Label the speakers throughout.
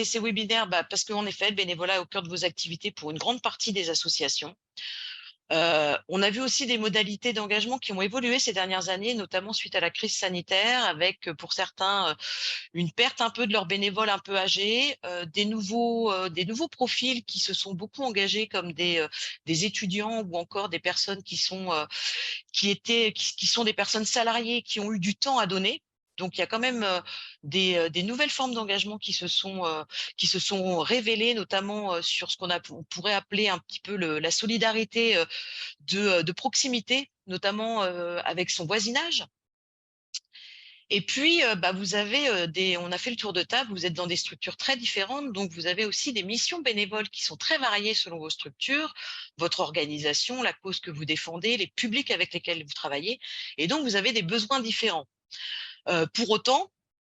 Speaker 1: ces webinaires? Parce qu'en effet, le bénévolat est au cœur de vos activités pour une grande partie des associations. On a vu aussi des modalités d'engagement qui ont évolué ces dernières années, notamment suite à la crise sanitaire, avec pour certains une perte un peu de leurs bénévoles un peu âgés, des nouveaux profils qui se sont beaucoup engagés comme des étudiants ou encore des personnes qui sont des personnes salariées qui ont eu du temps à donner. Donc, il y a quand même des nouvelles formes d'engagement qui se sont révélées, notamment sur on pourrait appeler un petit peu la solidarité de proximité, notamment avec son voisinage. Et puis, vous avez on a fait le tour de table, vous êtes dans des structures très différentes, donc vous avez aussi des missions bénévoles qui sont très variées selon vos structures, votre organisation, la cause que vous défendez, les publics avec lesquels vous travaillez, et donc vous avez des besoins différents. Pour autant,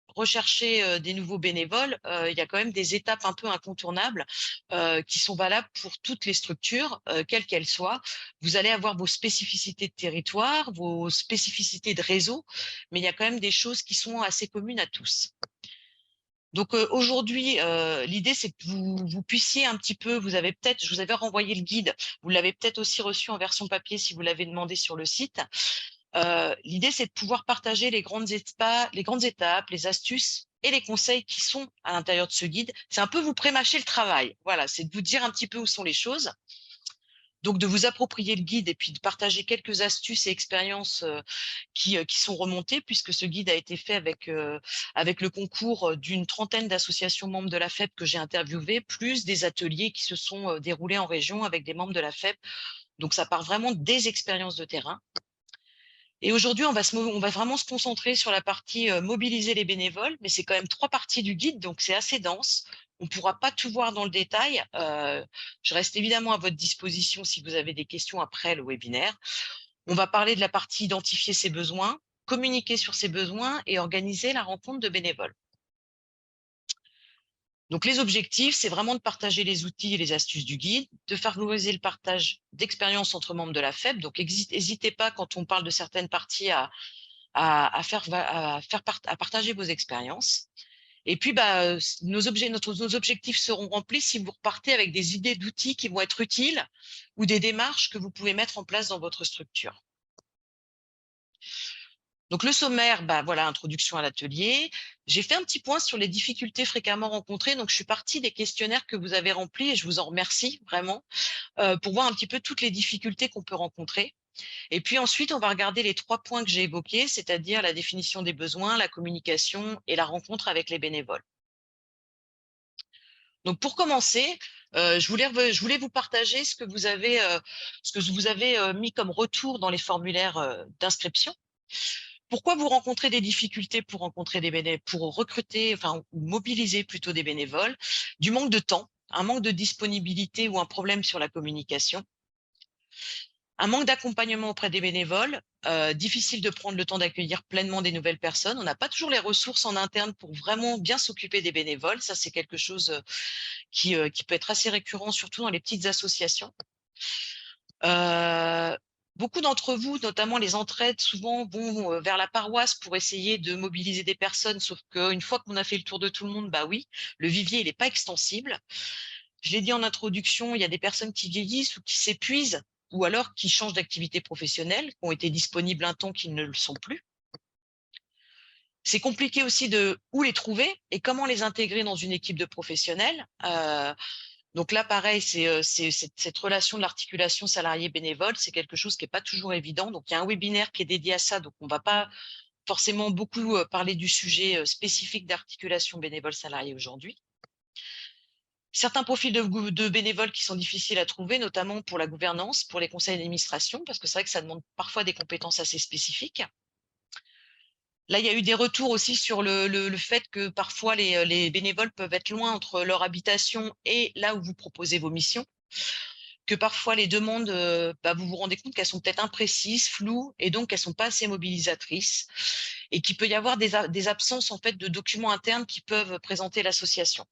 Speaker 1: rechercher des nouveaux bénévoles, il y a quand même des étapes un peu incontournables qui sont valables pour toutes les structures, quelles qu'elles soient. Vous allez avoir vos spécificités de territoire, vos spécificités de réseau, mais il y a quand même des choses qui sont assez communes à tous. Donc aujourd'hui, l'idée, c'est que vous puissiez un petit peu, je vous avais renvoyé le guide, vous l'avez peut-être aussi reçu en version papier si vous l'avez demandé sur le site. L'idée, c'est de pouvoir partager les grandes étapes, les astuces et les conseils qui sont à l'intérieur de ce guide. C'est un peu vous prémâcher le travail. Voilà, c'est de vous dire un petit peu où sont les choses. Donc, de vous approprier le guide et puis de partager quelques astuces et expériences qui sont remontées, puisque ce guide a été fait avec le concours d'une trentaine d'associations membres de la FEP que j'ai interviewées, plus des ateliers qui se sont déroulés en région avec des membres de la FEP. Donc, ça part vraiment des expériences de terrain. Et aujourd'hui, on va vraiment se concentrer sur la partie mobiliser les bénévoles, mais c'est quand même 3 parties du guide, donc c'est assez dense. On ne pourra pas tout voir dans le détail. Je reste évidemment à votre disposition si vous avez des questions après le webinaire. On va parler de la partie identifier ses besoins, communiquer sur ses besoins et organiser la rencontre de bénévoles. Donc, les objectifs, c'est vraiment de partager les outils et les astuces du guide, de favoriser le partage d'expériences entre membres de la FEB. Donc, n'hésitez pas, quand on parle de certaines parties, à partager vos expériences. Et puis, nos objectifs seront remplis si vous repartez avec des idées d'outils qui vont être utiles ou des démarches que vous pouvez mettre en place dans votre structure. Donc, le sommaire, voilà, introduction à l'atelier. J'ai fait un petit point sur les difficultés fréquemment rencontrées. Donc, je suis partie des questionnaires que vous avez remplis et je vous en remercie vraiment pour voir un petit peu toutes les difficultés qu'on peut rencontrer. Et puis ensuite, on va regarder les 3 points que j'ai évoqués, c'est-à-dire la définition des besoins, la communication et la rencontre avec les bénévoles. Donc, pour commencer, je voulais vous partager ce que vous avez mis comme retour dans les formulaires d'inscription. Pourquoi vous rencontrez des difficultés pour pour recruter, enfin, ou mobiliser plutôt des bénévoles? Du manque de temps, un manque de disponibilité ou un problème sur la communication. Un manque d'accompagnement auprès des bénévoles, difficile de prendre le temps d'accueillir pleinement des nouvelles personnes. On n'a pas toujours les ressources en interne pour vraiment bien s'occuper des bénévoles. Ça, c'est quelque chose qui peut être assez récurrent, surtout dans les petites associations. Beaucoup d'entre vous, notamment les entraides, souvent vont vers la paroisse pour essayer de mobiliser des personnes, sauf qu'une fois qu'on a fait le tour de tout le monde, oui, le vivier, il n'est pas extensible. Je l'ai dit en introduction, il y a des personnes qui vieillissent ou qui s'épuisent, ou alors qui changent d'activité professionnelle, qui ont été disponibles un temps qu'ils ne le sont plus. C'est compliqué aussi de où les trouver et comment les intégrer dans une équipe de professionnels. Donc là, pareil, c'est cette relation de l'articulation salarié-bénévole, c'est quelque chose qui n'est pas toujours évident. Donc, il y a un webinaire qui est dédié à ça, donc on ne va pas forcément beaucoup parler du sujet spécifique d'articulation bénévole-salarié aujourd'hui. Certains profils de bénévoles qui sont difficiles à trouver, notamment pour la gouvernance, pour les conseils d'administration, parce que c'est vrai que ça demande parfois des compétences assez spécifiques. Là, il y a eu des retours aussi sur le fait que parfois les bénévoles peuvent être loin entre leur habitation et là où vous proposez vos missions, que parfois les demandes, vous vous rendez compte qu'elles sont peut-être imprécises, floues, et donc qu'elles sont pas assez mobilisatrices, et qu'il peut y avoir des absences en fait de documents internes qui peuvent présenter l'association.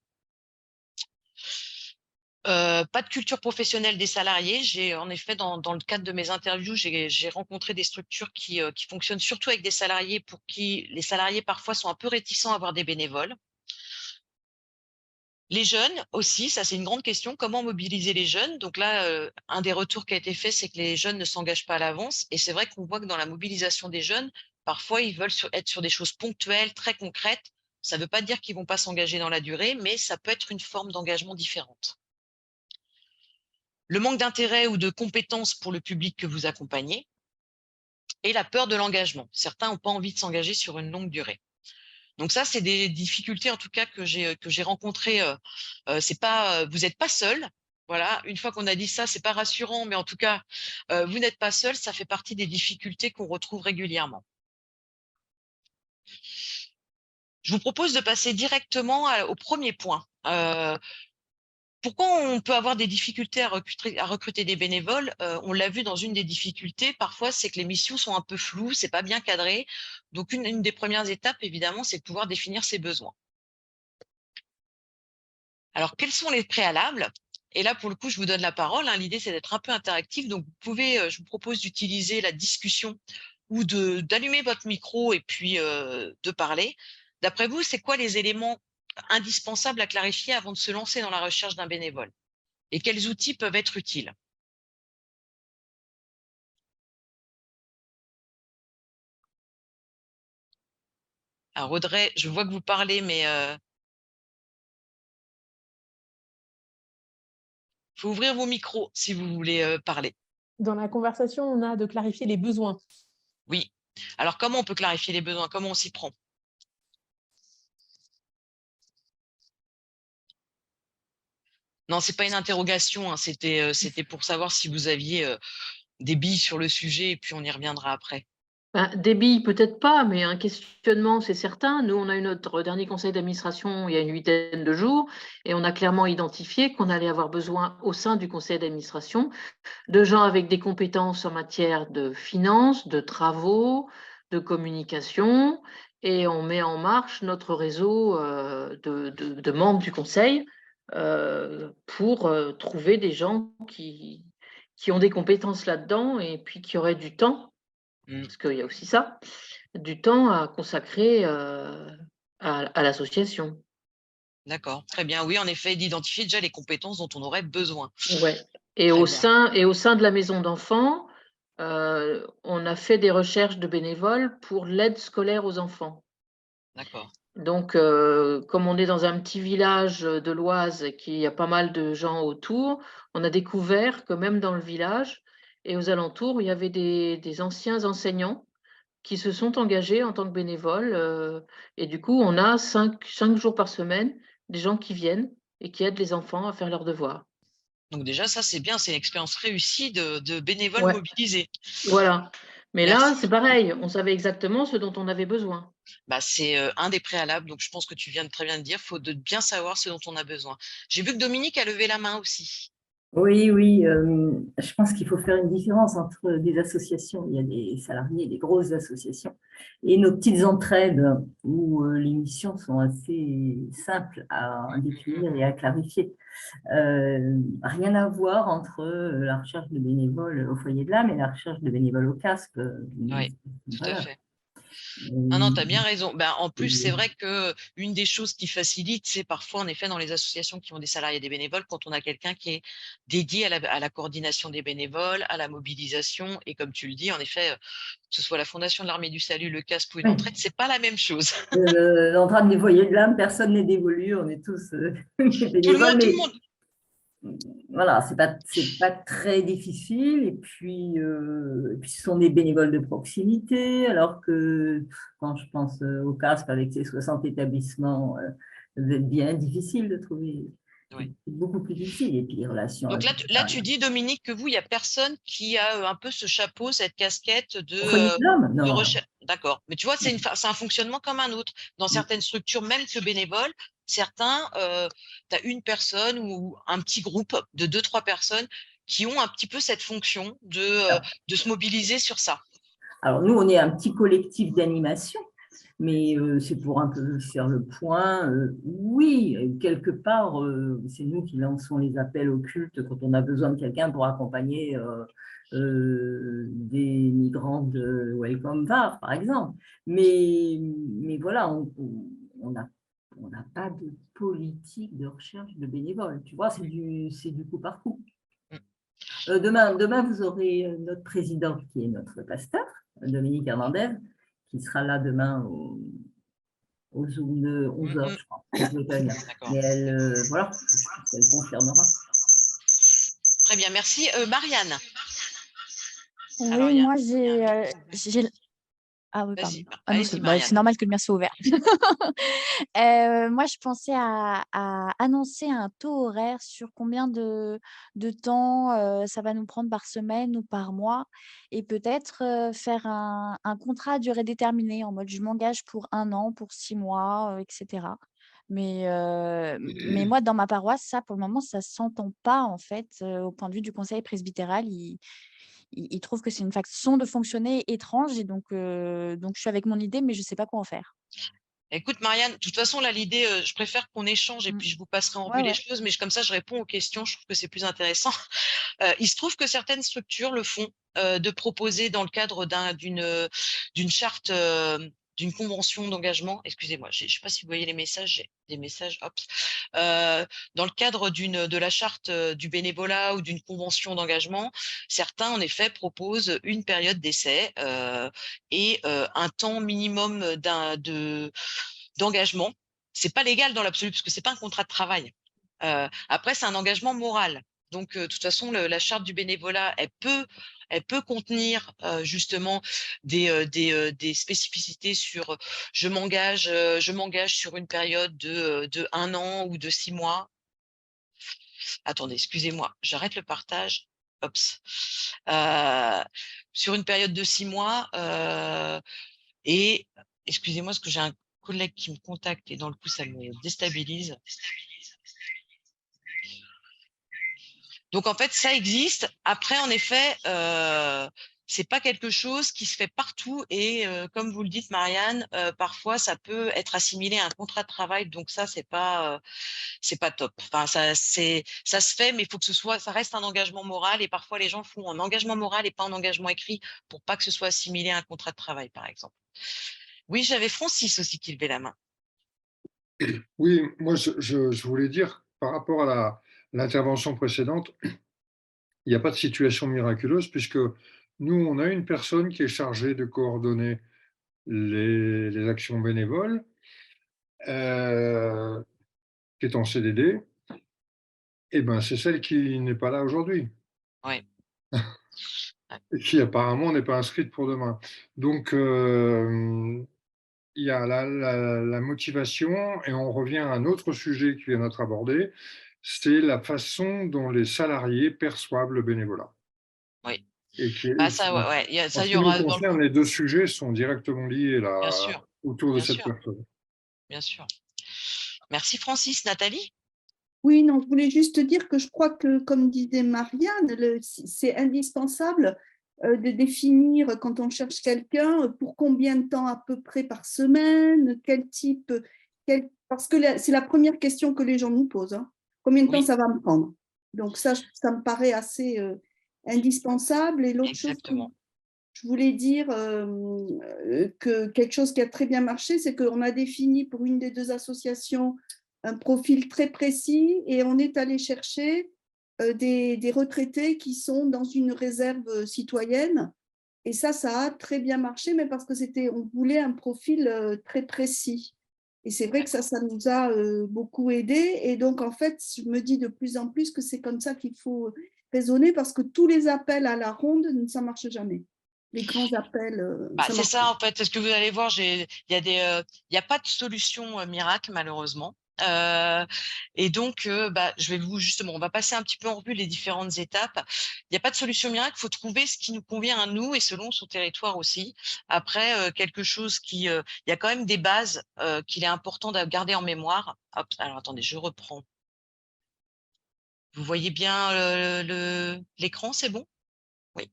Speaker 1: Pas de culture professionnelle des salariés. J'ai en effet, dans le cadre de mes interviews, j'ai rencontré des structures qui fonctionnent surtout avec des salariés pour qui les salariés parfois sont un peu réticents à avoir des bénévoles. Les jeunes aussi, ça c'est une grande question. Comment mobiliser les jeunes? Donc là, un des retours qui a été fait, c'est que les jeunes ne s'engagent pas à l'avance. Et c'est vrai qu'on voit que dans la mobilisation des jeunes, parfois ils veulent être sur des choses ponctuelles, très concrètes. Ça ne veut pas dire qu'ils vont pas s'engager dans la durée, mais ça peut être une forme d'engagement différente. Le manque d'intérêt ou de compétences pour le public que vous accompagnez et la peur de l'engagement. Certains n'ont pas envie de s'engager sur une longue durée. Donc ça, c'est des difficultés en tout cas que j'ai rencontrées. C'est pas, vous n'êtes pas seul. Voilà, une fois qu'on a dit ça, c'est pas rassurant, mais en tout cas, vous n'êtes pas seul. Ça fait partie des difficultés qu'on retrouve régulièrement. Je vous propose de passer directement au premier point. Pourquoi on peut avoir des difficultés à recruter des bénévoles? On l'a vu dans une des difficultés, parfois, c'est que les missions sont un peu floues, c'est pas bien cadré. Donc, une des premières étapes, évidemment, c'est de pouvoir définir ses besoins. Alors, quels sont les préalables? Et là, pour le coup, je vous donne la parole, hein. L'idée, c'est d'être un peu interactif. Donc, vous pouvez, je vous propose d'utiliser la discussion ou d'allumer votre micro et puis de parler. D'après vous, c'est quoi les éléments indispensables à clarifier avant de se lancer dans la recherche d'un bénévole? Et quels outils peuvent être utiles? Alors, Audrey, je vois que vous parlez, mais faut ouvrir vos micros si vous voulez parler.
Speaker 2: Dans la conversation, on a de clarifier les besoins.
Speaker 1: Oui. Alors, comment on peut clarifier les besoins? Comment on s'y prend? Non, c'est pas une interrogation, hein, c'était pour savoir si vous aviez des billes sur le sujet et puis on y reviendra après.
Speaker 3: Ben, des billes, peut-être pas, mais un questionnement, c'est certain. Nous, on a eu notre dernier conseil d'administration il y a une huitaine de jours et on a clairement identifié qu'on allait avoir besoin au sein du conseil d'administration de gens avec des compétences en matière de finance, de travaux, de communication et on met en marche notre réseau de membres du conseil pour trouver des gens qui ont des compétences là-dedans et puis qui auraient du temps
Speaker 1: Mmh.
Speaker 3: parce qu'il y a aussi ça, du temps à consacrer à l'association.
Speaker 1: D'accord, très bien. Oui, en effet, d'identifier déjà les compétences dont on aurait besoin.
Speaker 3: Ouais. Et
Speaker 1: Très
Speaker 3: au
Speaker 1: bien,
Speaker 3: sein, et au sein de la maison d'enfants, on a fait des recherches de bénévoles pour l'aide scolaire aux enfants.
Speaker 1: d'accord.
Speaker 3: Donc, comme on est dans un petit village de l'Oise et qu'il y a pas mal de gens autour, on a découvert que même dans le village et aux alentours, il y avait des anciens enseignants qui se sont engagés en tant que bénévoles. Et du coup, on a cinq jours par semaine des gens qui viennent et qui aident les enfants à faire leurs devoirs.
Speaker 1: Donc déjà, ça, c'est bien, c'est une expérience réussie de bénévoles
Speaker 3: Ouais,
Speaker 1: mobilisés.
Speaker 3: voilà. Mais là,
Speaker 1: Merci.
Speaker 3: c'est pareil, on savait exactement ce dont on avait besoin.
Speaker 1: Bah, c'est un des préalables, donc je pense que tu viens de très bien de dire, faut de bien savoir ce dont on a besoin. J'ai vu que Dominique a levé la main aussi.
Speaker 4: Oui, oui, je pense qu'il faut faire une différence entre des associations, il y a des salariés, des grosses associations, et nos petites entraides où les missions sont assez simples à définir et à clarifier. Rien à voir entre la recherche de bénévoles au foyer de l'âme et la recherche de bénévoles au casque.
Speaker 1: Oui, tout à
Speaker 4: Voilà.
Speaker 1: fait. Non, non,
Speaker 4: Euh,
Speaker 1: tu as bien raison. Ben, en plus, c'est vrai que une des choses qui facilite, c'est parfois, en effet, dans les associations qui ont des salariés et des bénévoles, quand on a quelqu'un qui est dédié à la coordination des bénévoles, à la mobilisation. Et comme tu le dis, en effet, que ce soit la Fondation de l'Armée du Salut, le CASP ou une
Speaker 4: oui.
Speaker 1: entraide, c'est pas la même chose.
Speaker 4: L'entraide des foyers de l'âme, personne n'est dévolu, on est tous des bénévoles,
Speaker 1: Tout le
Speaker 4: mais
Speaker 1: monde.
Speaker 4: voilà, c'est pas très difficile. Et puis, ce sont des bénévoles de proximité, alors que quand je pense au CASP avec ses 60 établissements, ça doit être bien difficile de trouver. C'est
Speaker 1: Ouais.
Speaker 4: beaucoup plus difficile. Et puis, les relations
Speaker 1: Donc
Speaker 4: avec
Speaker 1: là, tu dis, Dominique, que vous, il y a personne qui a un peu ce chapeau, cette casquette
Speaker 4: au foyer de l'homme,
Speaker 1: de
Speaker 4: non.
Speaker 1: recherche. D'accord. Mais tu vois, c'est un fonctionnement comme un autre. Dans certaines structures, même que bénévoles, certains, tu as une personne ou un petit groupe de deux, trois personnes qui ont un petit peu cette fonction de se mobiliser sur ça.
Speaker 4: Alors, nous, on est un petit collectif d'animation, mais c'est pour un peu faire le point. Oui, quelque part, c'est nous qui lançons les appels au culte quand on a besoin de quelqu'un pour accompagner des migrants de Welcome VAR, par exemple. Mais voilà, on a on n'a pas de politique de recherche de bénévoles. Tu vois, c'est du coup par coup. Demain, vous aurez notre présidente qui est notre pasteur, Dominique Hernandez, qui sera là demain au Zoom de 11h, je crois. Mais voilà, elle confirmera.
Speaker 1: Très bien, merci. Marianne.
Speaker 5: Oui, moi j'ai ah oui, pardon.
Speaker 1: Vas-y,
Speaker 5: Ah non,
Speaker 1: allez-y,
Speaker 5: c'est
Speaker 1: Marianne.
Speaker 5: normal que le mien soit ouvert. Moi, je pensais à annoncer un taux horaire sur combien de temps, ça va nous prendre par semaine ou par mois et peut-être, faire un contrat à durée déterminée en mode je m'engage pour 1 an, pour 6 mois, et cetera. Mais moi, dans ma paroisse, ça, pour le moment, ça s'entend pas en fait, au point de vue du conseil presbytéral. Ils trouvent que c'est une façon de fonctionner étrange et donc je suis avec mon idée, mais je sais pas quoi en faire.
Speaker 1: Écoute, Marianne, de toute façon, là, l'idée, je préfère qu'on échange et puis je vous passerai en revue
Speaker 5: Ouais,
Speaker 1: les
Speaker 5: ouais.
Speaker 1: choses, mais comme ça, je réponds aux questions. Je trouve que c'est plus intéressant. Il se trouve que certaines structures le font, de proposer dans le cadre d'une charte, d'une convention d'engagement. Excusez-moi, je ne sais pas si vous voyez les messages, j'ai des messages, hop. Dans le cadre de la charte du bénévolat ou d'une convention d'engagement, certains, en effet, proposent une période d'essai et un temps minimum d'engagement. C'est pas légal dans l'absolu, parce que c'est pas un contrat de travail. Après, c'est un engagement moral. Donc, de toute façon, la charte du bénévolat, elle peut contenir justement des spécificités sur je m'engage sur une période de 1 an ou de 6 mois. Attendez, excusez-moi, j'arrête le partage. Ops. Sur une période de 6 mois et excusez-moi, parce que j'ai un collègue qui me contacte et dans le coup, ça me déstabilise. Donc, en fait, ça existe. Après, en effet, c'est pas quelque chose qui se fait partout et comme vous le dites, Marianne, parfois, ça peut être assimilé à un contrat de travail. Donc ça, c'est pas top. Enfin, ça se fait, mais il faut que ça reste un engagement moral et parfois, les gens font un engagement moral et pas un engagement écrit pour pas que ce soit assimilé à un contrat de travail, par exemple. Oui, j'avais Francis aussi qui levait la main.
Speaker 6: Oui, moi, je voulais dire, par rapport à l'intervention précédente, il n'y a pas de situation miraculeuse puisque nous, on a une personne qui est chargée de coordonner les actions bénévoles, qui est en CDD, et ben c'est celle qui n'est pas là aujourd'hui.
Speaker 1: Oui.
Speaker 6: Et qui apparemment n'est pas inscrite pour demain. Donc, il y a la motivation et on revient à un autre sujet qui vient d'être abordé, c'est la façon dont les salariés perçoivent le bénévolat.
Speaker 1: Oui.
Speaker 6: Et qui est,
Speaker 1: Ça, ouais,
Speaker 6: en ce qui nous concerne, les deux sujets sont directement liés là,
Speaker 1: Bien sûr.
Speaker 6: autour de
Speaker 1: Bien
Speaker 6: cette
Speaker 1: sûr.
Speaker 6: personne.
Speaker 1: Bien sûr. Merci Francis. Nathalie?
Speaker 7: Oui, non, je voulais juste dire que je crois que, comme disait Marianne, c'est indispensable de définir, quand on cherche quelqu'un, pour combien de temps à peu près par semaine, quel type, parce que c'est la première question que les gens nous posent. Hein. Combien de temps ça va me prendre? Donc ça me paraît assez indispensable. Et l'autre chose que je voulais dire, que quelque chose qui a très bien marché, c'est qu'on a défini pour une des deux associations un profil très précis et on est allé chercher des retraités qui sont dans une réserve citoyenne. Et ça a très bien marché, mais parce que on voulait un profil très précis. Et c'est vrai que ça nous a beaucoup aidé. Et donc, en fait, je me dis de plus en plus que c'est comme ça qu'il faut raisonner parce que tous les appels à la ronde, ça ne marche jamais. Les grands appels.
Speaker 1: C'est ça, en fait. C'est ce que vous allez voir. Il n'y a pas de solution miracle, malheureusement. Et donc, je vais on va passer un petit peu en revue les différentes étapes. Il n'y a pas de solution miracle. Il faut trouver ce qui nous convient à nous et selon son territoire aussi. Après, quelque chose il y a quand même des bases qu'il est important de garder en mémoire. Hop, alors attendez, je reprends. Vous voyez bien l'écran, c'est bon? Oui.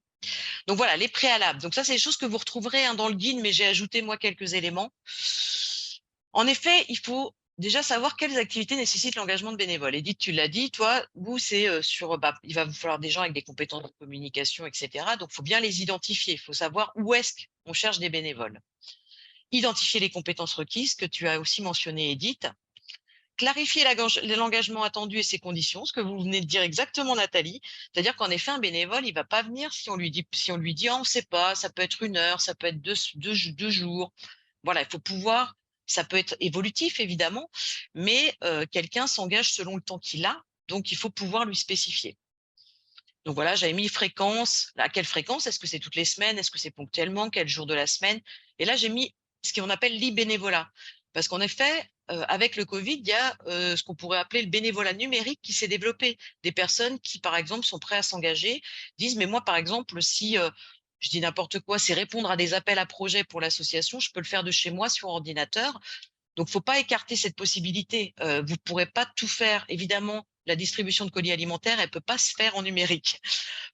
Speaker 1: Donc voilà, les préalables. Donc ça, c'est des choses que vous retrouverez dans le guide, mais j'ai ajouté moi quelques éléments. En effet, il faut déjà savoir quelles activités nécessitent l'engagement de bénévoles. Edith, tu l'as dit, toi, vous, c'est il va vous falloir des gens avec des compétences de communication, etc. Donc, il faut bien les identifier. Il faut savoir où est-ce qu'on cherche des bénévoles. Identifier les compétences requises, que tu as aussi mentionné, Edith. Clarifier l'engagement attendu et ses conditions, ce que vous venez de dire exactement, Nathalie. C'est-à-dire qu'en effet, un bénévole, il ne va pas venir si on lui dit, oh, on ne sait pas, ça peut être 1 heure, ça peut être deux jours. Voilà, il faut pouvoir, ça peut être évolutif, évidemment, mais quelqu'un s'engage selon le temps qu'il a, donc il faut pouvoir lui spécifier. Donc voilà, j'avais mis fréquence. À quelle fréquence? Est-ce que c'est toutes les semaines? Est-ce que c'est ponctuellement? Quel jour de la semaine? Et là, j'ai mis ce qu'on appelle l'e-bénévolat. Parce qu'en effet, avec le Covid, il y a ce qu'on pourrait appeler le bénévolat numérique qui s'est développé. Des personnes qui, par exemple, sont prêtes à s'engager, disent, mais moi, par exemple, si je dis n'importe quoi, c'est répondre à des appels à projets pour l'association, je peux le faire de chez moi sur ordinateur. Donc, faut pas écarter cette possibilité. Vous pourrez pas tout faire. Évidemment, la distribution de colis alimentaires, elle peut pas se faire en numérique.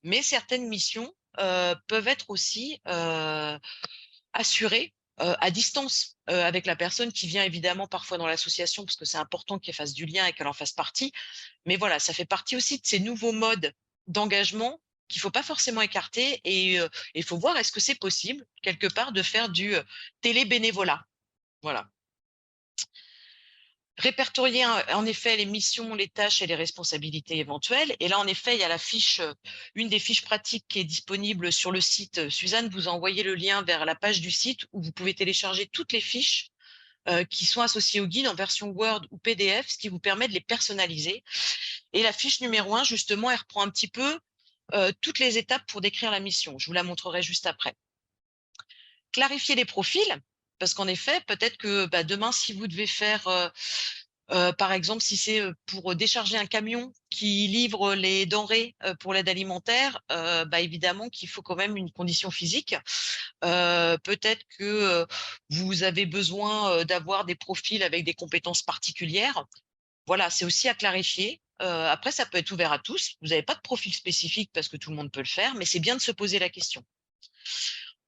Speaker 1: Mais certaines missions peuvent être aussi assurées à distance avec la personne qui vient évidemment parfois dans l'association, parce que c'est important qu'elle fasse du lien et qu'elle en fasse partie. Mais voilà, ça fait partie aussi de ces nouveaux modes d'engagement qu'il faut pas forcément écarter. Et il faut voir, est-ce que c'est possible, quelque part, de faire du télé-bénévolat. Voilà. Répertorier en effet les missions, les tâches et les responsabilités éventuelles. Et là, en effet, il y a la fiche, une des fiches pratiques qui est disponible sur le site. Suzanne vous a envoyé le lien vers la page du site où vous pouvez télécharger toutes les fiches qui sont associées au guide en version Word ou PDF, ce qui vous permet de les personnaliser. Et la fiche numéro 1, justement, elle reprend un petit peu toutes les étapes pour décrire la mission. Je vous la montrerai juste après. Clarifier les profils, parce qu'en effet, peut-être que demain, si vous devez faire, par exemple, si c'est pour décharger un camion qui livre les denrées pour l'aide alimentaire, évidemment qu'il faut quand même une condition physique. Peut-être que vous avez besoin d'avoir des profils avec des compétences particulières. Voilà, c'est aussi à clarifier. Après, ça peut être ouvert à tous. Vous n'avez pas de profil spécifique parce que tout le monde peut le faire, mais c'est bien de se poser la question.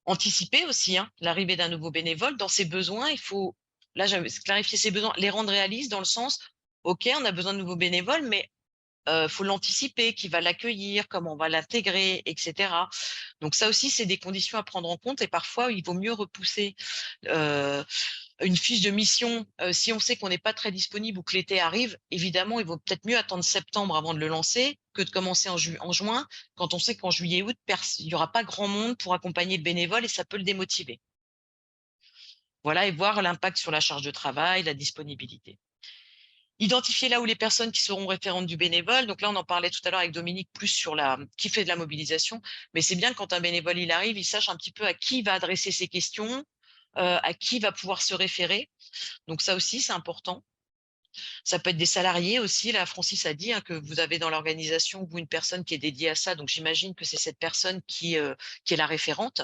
Speaker 1: Anticiper aussi l'arrivée d'un nouveau bénévole. Dans ses besoins, il faut, là, clarifier ses besoins, les rendre réalistes dans le sens, OK, on a besoin de nouveaux bénévoles, mais faut l'anticiper, qui va l'accueillir, comment on va l'intégrer, etc. Donc ça aussi, c'est des conditions à prendre en compte et parfois, il vaut mieux repousser une fiche de mission. Si on sait qu'on n'est pas très disponible ou que l'été arrive, évidemment, il vaut peut-être mieux attendre septembre avant de le lancer que de commencer en juin, quand on sait qu'en juillet-août, il n'y aura pas grand monde pour accompagner le bénévole et ça peut le démotiver. Voilà, et voir l'impact sur la charge de travail, la disponibilité. Identifier là où les personnes qui seront référentes du bénévole. Donc là, on en parlait tout à l'heure avec Dominique, plus sur qui fait de la mobilisation. Mais c'est bien quand un bénévole il arrive, il sache un petit peu à qui il va adresser ses questions, à qui il va pouvoir se référer. Donc ça aussi, c'est important. Ça peut être des salariés aussi. Là, Francis a dit que vous avez dans l'organisation vous une personne qui est dédiée à ça. Donc j'imagine que c'est cette personne qui est la référente.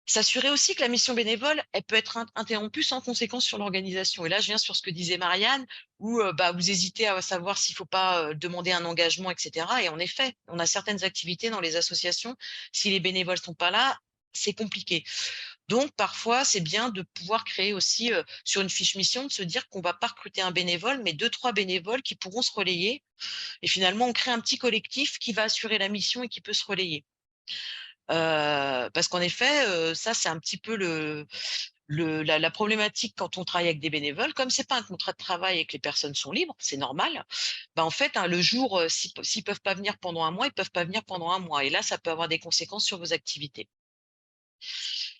Speaker 1: S'assurer aussi que la mission bénévole, elle peut être interrompue sans conséquence sur l'organisation. Et là, je viens sur ce que disait Marianne, où vous hésitez à savoir s'il ne faut pas demander un engagement, etc. Et en effet, on a certaines activités dans les associations. Si les bénévoles ne sont pas là, c'est compliqué. Donc, parfois, c'est bien de pouvoir créer aussi, sur une fiche mission, de se dire qu'on ne va pas recruter un bénévole, mais 2-3 bénévoles qui pourront se relayer. Et finalement, on crée un petit collectif qui va assurer la mission et qui peut se relayer. Parce qu'en effet, ça, c'est un petit peu la problématique quand on travaille avec des bénévoles. Comme ce n'est pas un contrat de travail et que les personnes sont libres, c'est normal. En fait, le jour, s'ils ne peuvent pas venir pendant un mois, ils ne peuvent pas venir pendant un mois. Et là, ça peut avoir des conséquences sur vos activités.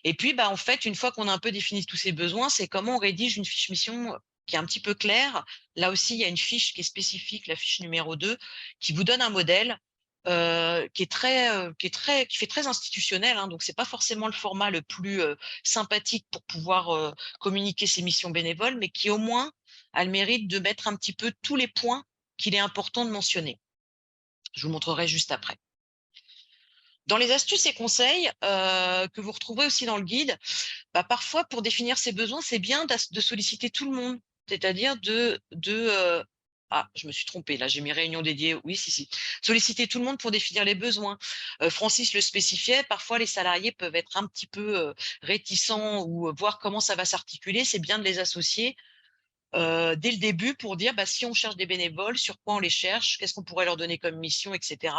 Speaker 1: Et puis, en fait, une fois qu'on a un peu défini tous ces besoins, c'est comment on rédige une fiche mission qui est un petit peu claire. Là aussi, il y a une fiche qui est spécifique, la fiche numéro 2, qui vous donne un modèle qui fait très institutionnel. Donc, c'est pas forcément le format le plus sympathique pour pouvoir communiquer ses missions bénévoles, mais qui au moins a le mérite de mettre un petit peu tous les points qu'il est important de mentionner. Je vous montrerai juste après. Dans les astuces et conseils que vous retrouverez aussi dans le guide, parfois pour définir ses besoins, c'est bien de solliciter tout le monde, c'est-à-dire je me suis trompée, là j'ai mes réunions dédiées, oui, si. Solliciter tout le monde pour définir les besoins. Francis le spécifiait, parfois les salariés peuvent être un petit peu réticents ou voir comment ça va s'articuler, c'est bien de les associer dès le début pour dire si on cherche des bénévoles, sur quoi on les cherche, qu'est-ce qu'on pourrait leur donner comme mission, etc.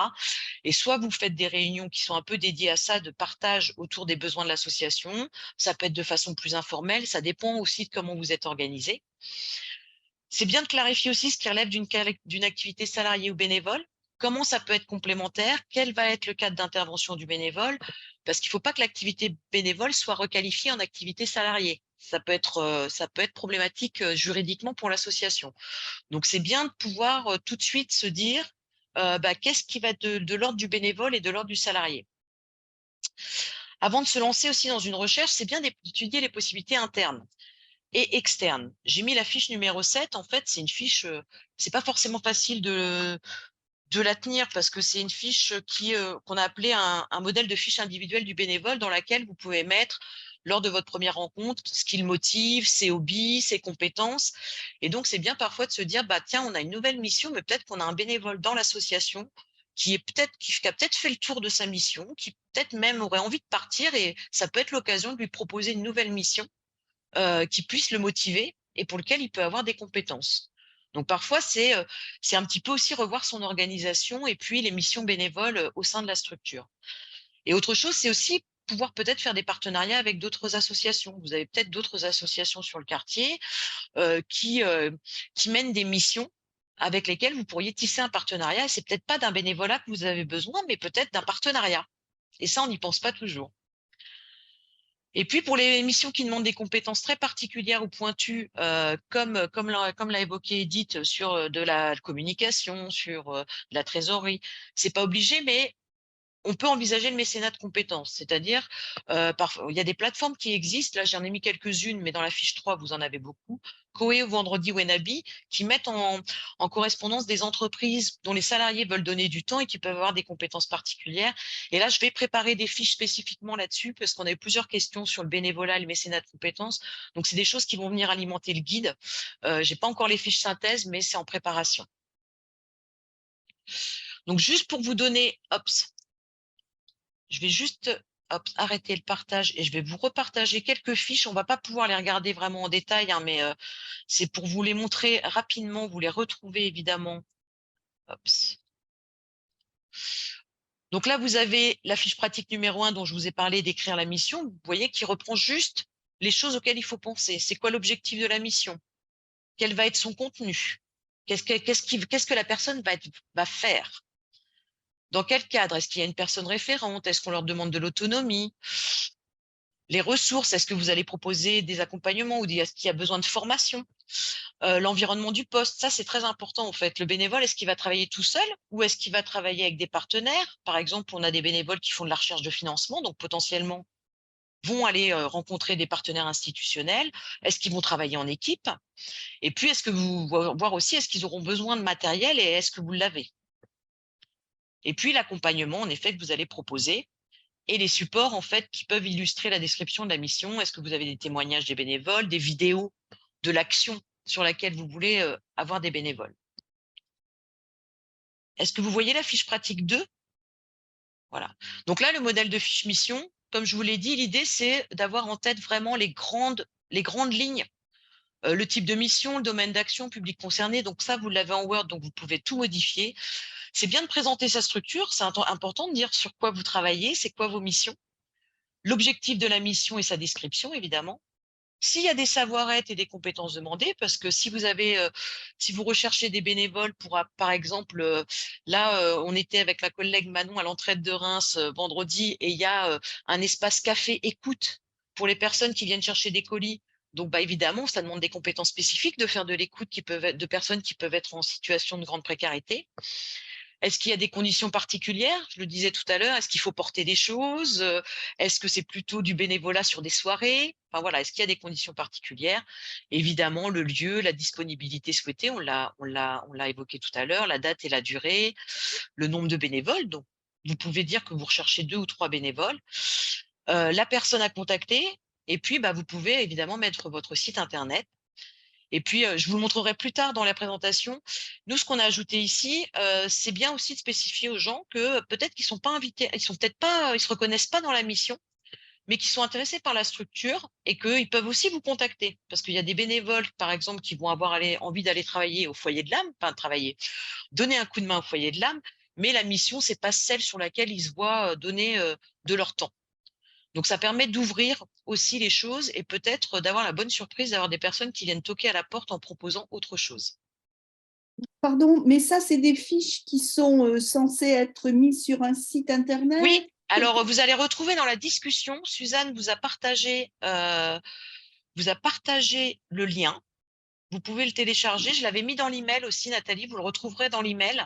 Speaker 1: Et soit vous faites des réunions qui sont un peu dédiées à ça, de partage autour des besoins de l'association, ça peut être de façon plus informelle, ça dépend aussi de comment vous êtes organisé. C'est bien de clarifier aussi ce qui relève d'une activité salariée ou bénévole, comment ça peut être complémentaire, quel va être le cadre d'intervention du bénévole, parce qu'il ne faut pas que l'activité bénévole soit requalifiée en activité salariée. Ça peut être problématique juridiquement pour l'association. Donc, c'est bien de pouvoir tout de suite se dire qu'est-ce qui va être de l'ordre du bénévole et de l'ordre du salarié. Avant de se lancer aussi dans une recherche, c'est bien d'étudier les possibilités internes et externes. J'ai mis la fiche numéro 7. En fait, c'est une fiche, c'est pas forcément facile de la tenir parce que c'est une fiche qu'on a appelée un modèle de fiche individuelle du bénévole dans laquelle vous pouvez mettre lors de votre première rencontre ce qui le motive, ses hobbies, ses compétences. Et donc, c'est bien parfois de se dire, tiens, on a une nouvelle mission, mais peut-être qu'on a un bénévole dans l'association qui a peut-être fait le tour de sa mission, qui peut-être même aurait envie de partir et ça peut être l'occasion de lui proposer une nouvelle mission qui puisse le motiver et pour lequel il peut avoir des compétences. Donc parfois, c'est un petit peu aussi revoir son organisation et puis les missions bénévoles au sein de la structure. Et autre chose, c'est aussi pouvoir peut-être faire des partenariats avec d'autres associations. Vous avez peut-être d'autres associations sur le quartier qui mènent des missions avec lesquelles vous pourriez tisser un partenariat. Et c'est peut-être pas d'un bénévolat que vous avez besoin, mais peut-être d'un partenariat. Et ça, on n'y pense pas toujours. Et puis, pour les missions qui demandent des compétences très particulières ou pointues, comme l'a évoqué Edith, sur de la communication, sur de la trésorerie, c'est pas obligé, mais on peut envisager le mécénat de compétences, c'est-à-dire, il y a des plateformes qui existent, là j'en ai mis quelques-unes, mais dans la fiche 3, vous en avez beaucoup, Coé ou Vendredi Wenabi, qui mettent en correspondance des entreprises dont les salariés veulent donner du temps et qui peuvent avoir des compétences particulières. Et là, je vais préparer des fiches spécifiquement là-dessus, parce qu'on a eu plusieurs questions sur le bénévolat et le mécénat de compétences. Donc, c'est des choses qui vont venir alimenter le guide. Je n'ai pas encore les fiches synthèse, mais c'est en préparation. Donc, juste pour vous donner, je vais juste arrêter le partage et je vais vous repartager quelques fiches. On ne va pas pouvoir les regarder vraiment en détail, hein, mais c'est pour vous les montrer rapidement. Vous les retrouvez évidemment. Donc là, vous avez la fiche pratique numéro 1 dont je vous ai parlé d'écrire la mission. Vous voyez qu'il reprend juste les choses auxquelles il faut penser. C'est quoi l'objectif de la mission? Quel va être son contenu? Qu'est-ce que la personne va faire? Dans quel cadre? Est-ce qu'il y a une personne référente? Est-ce qu'on leur demande de l'autonomie? Les ressources, est-ce que vous allez proposer des accompagnements ou est-ce qu'il y a besoin de formation? L'environnement du poste, ça c'est très important en fait. Le bénévole, est-ce qu'il va travailler tout seul ou est-ce qu'il va travailler avec des partenaires? Par exemple, on a des bénévoles qui font de la recherche de financement, donc potentiellement vont aller rencontrer des partenaires institutionnels. Est-ce qu'ils vont travailler en équipe? Et puis, est-ce que vous voir aussi, est-ce qu'ils auront besoin de matériel et est-ce que vous l'avez? Et puis l'accompagnement, en effet, que vous allez proposer. Et les supports, en fait, qui peuvent illustrer la description de la mission. Est-ce que vous avez des témoignages des bénévoles, des vidéos de l'action sur laquelle vous voulez avoir des bénévoles? Est-ce que vous voyez la fiche pratique 2? Voilà. Donc là, le modèle de fiche mission, comme je vous l'ai dit, l'idée, c'est d'avoir en tête vraiment les grandes lignes. Le type de mission, le domaine d'action, public concerné. Donc ça, vous l'avez en Word, donc vous pouvez tout modifier. C'est bien de présenter sa structure. C'est important de dire sur quoi vous travaillez, c'est quoi vos missions. L'objectif de la mission et sa description, évidemment. S'il y a des savoir-être et des compétences demandées, parce que si vous recherchez des bénévoles pour, par exemple, là, on était avec la collègue Manon à l'entraide de Reims vendredi et il y a un espace café écoute pour les personnes qui viennent chercher des colis. Donc, évidemment, ça demande des compétences spécifiques de faire de l'écoute de personnes qui peuvent être en situation de grande précarité. Est-ce qu'il y a des conditions particulières? Je le disais tout à l'heure, est-ce qu'il faut porter des choses? Est-ce que c'est plutôt du bénévolat sur des soirées? Enfin voilà, est-ce qu'il y a des conditions particulières? Évidemment, le lieu, la disponibilité souhaitée, on l'a évoqué tout à l'heure, la date et la durée, le nombre de bénévoles. Donc, vous pouvez dire que vous recherchez 2 ou 3 bénévoles, la personne à contacter, et puis vous pouvez évidemment mettre votre site internet. Et puis, je vous le montrerai plus tard dans la présentation. Nous, ce qu'on a ajouté ici, c'est bien aussi de spécifier aux gens que peut-être qu'ils ne sont pas invités, ils se reconnaissent pas dans la mission, mais qui sont intéressés par la structure et qu'ils peuvent aussi vous contacter. Parce qu'il y a des bénévoles, par exemple, qui vont avoir envie d'aller travailler au foyer de l'âme, donner un coup de main au foyer de l'âme, mais la mission, c'est pas celle sur laquelle ils se voient donner de leur temps. Donc, ça permet d'ouvrir aussi les choses et peut-être d'avoir la bonne surprise d'avoir des personnes qui viennent toquer à la porte en proposant autre chose.
Speaker 7: Pardon, mais ça, c'est des fiches qui sont censées être mises sur un site internet?
Speaker 1: Oui, alors vous allez retrouver dans la discussion, Suzanne vous a partagé le lien. Vous pouvez le télécharger. Je l'avais mis dans l'email aussi, Nathalie, vous le retrouverez dans l'email.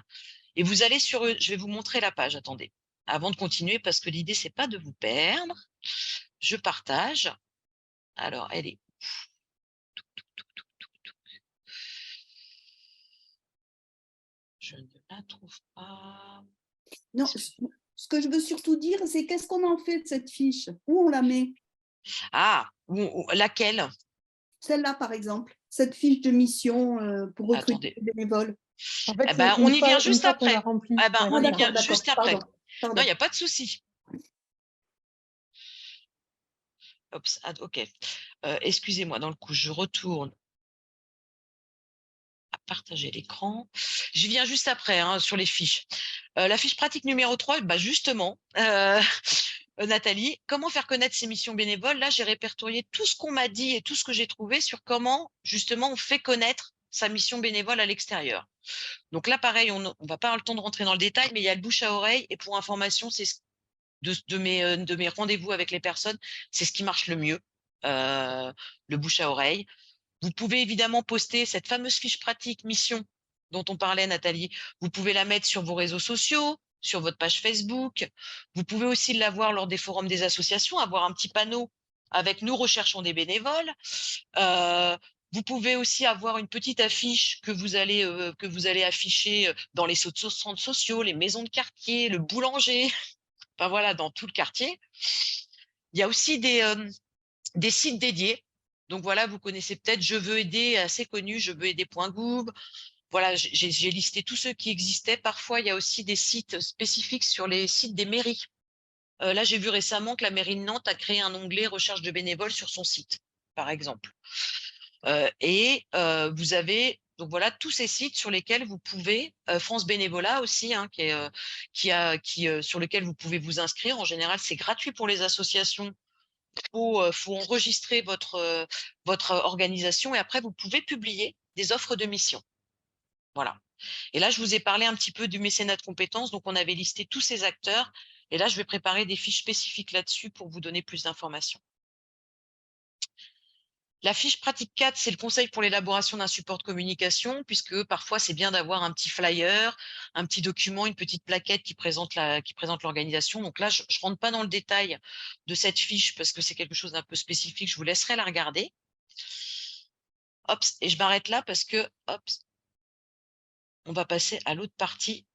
Speaker 1: Et vous allez sur, je vais vous montrer la page, attendez, avant de continuer, parce que l'idée, c'est pas de vous perdre. Je partage. Alors, elle est. Je ne la trouve pas.
Speaker 7: Non, ce que je veux surtout dire, c'est qu'est-ce qu'on en fait de cette fiche? Où on la met?
Speaker 1: Ah, laquelle?
Speaker 7: Celle-là, par exemple, cette fiche de mission pour recruter
Speaker 1: Attendez.
Speaker 7: des bénévoles.
Speaker 2: En fait,
Speaker 1: Eh
Speaker 2: c'est
Speaker 1: ben, on y vient
Speaker 2: une
Speaker 1: juste
Speaker 2: fois qu'on
Speaker 1: après.
Speaker 2: a rempli.
Speaker 1: Eh ben,
Speaker 2: Ouais,
Speaker 1: on y
Speaker 7: d'accord,
Speaker 1: vient
Speaker 7: d'accord,
Speaker 1: juste après.
Speaker 7: pardon, pardon.
Speaker 1: Non, il n'y a pas de souci. Hop, ok. Excusez-moi, dans le coup, je retourne à partager l'écran. Je viens juste après hein, sur les fiches. La fiche pratique numéro 3, bah justement, Nathalie, comment faire connaître ces missions bénévoles? Là, j'ai répertorié tout ce qu'on m'a dit et tout ce que j'ai trouvé sur comment, justement, on fait connaître sa mission bénévole à l'extérieur. Donc là, pareil, on va pas avoir le temps de rentrer dans le détail, mais il y a le bouche à oreille. Et pour information, c'est de mes rendez-vous avec les personnes, c'est ce qui marche le mieux, le bouche à oreille. Vous pouvez évidemment poster cette fameuse fiche pratique mission dont on parlait, Nathalie. Vous pouvez la mettre sur vos réseaux sociaux, sur votre page Facebook. Vous pouvez aussi l'avoir lors des forums des associations, avoir un petit panneau avec « Nous recherchons des bénévoles ». Vous pouvez aussi avoir une petite affiche que vous allez afficher dans les centres sociaux, les maisons de quartier, le boulanger, enfin voilà, dans tout le quartier. Il y a aussi des sites dédiés. Donc voilà, vous connaissez peut-être Je veux aider, assez connu, Je veux aider.gouv. Voilà, j'ai listé tous ceux qui existaient. Parfois, il y a aussi des sites spécifiques sur les sites des mairies. Là, j'ai vu récemment que la mairie de Nantes a créé un onglet recherche de bénévoles sur son site, par exemple. Vous avez donc voilà tous ces sites sur lesquels vous pouvez, France Bénévolat aussi, hein, sur lequel vous pouvez vous inscrire. En général, c'est gratuit pour les associations. Faut enregistrer votre organisation et après, vous pouvez publier des offres de mission. Voilà. Et là, je vous ai parlé un petit peu du mécénat de compétences. Donc, on avait listé tous ces acteurs. Et là, je vais préparer des fiches spécifiques là-dessus pour vous donner plus d'informations. La fiche pratique 4, c'est le conseil pour l'élaboration d'un support de communication, puisque parfois, c'est bien d'avoir un petit flyer, un petit document, une petite plaquette qui présente l'organisation. Donc là, je ne rentre pas dans le détail de cette fiche parce que c'est quelque chose d'un peu spécifique. Je vous laisserai la regarder. Hop, et je m'arrête là parce que, hop, on va passer à l'autre partie.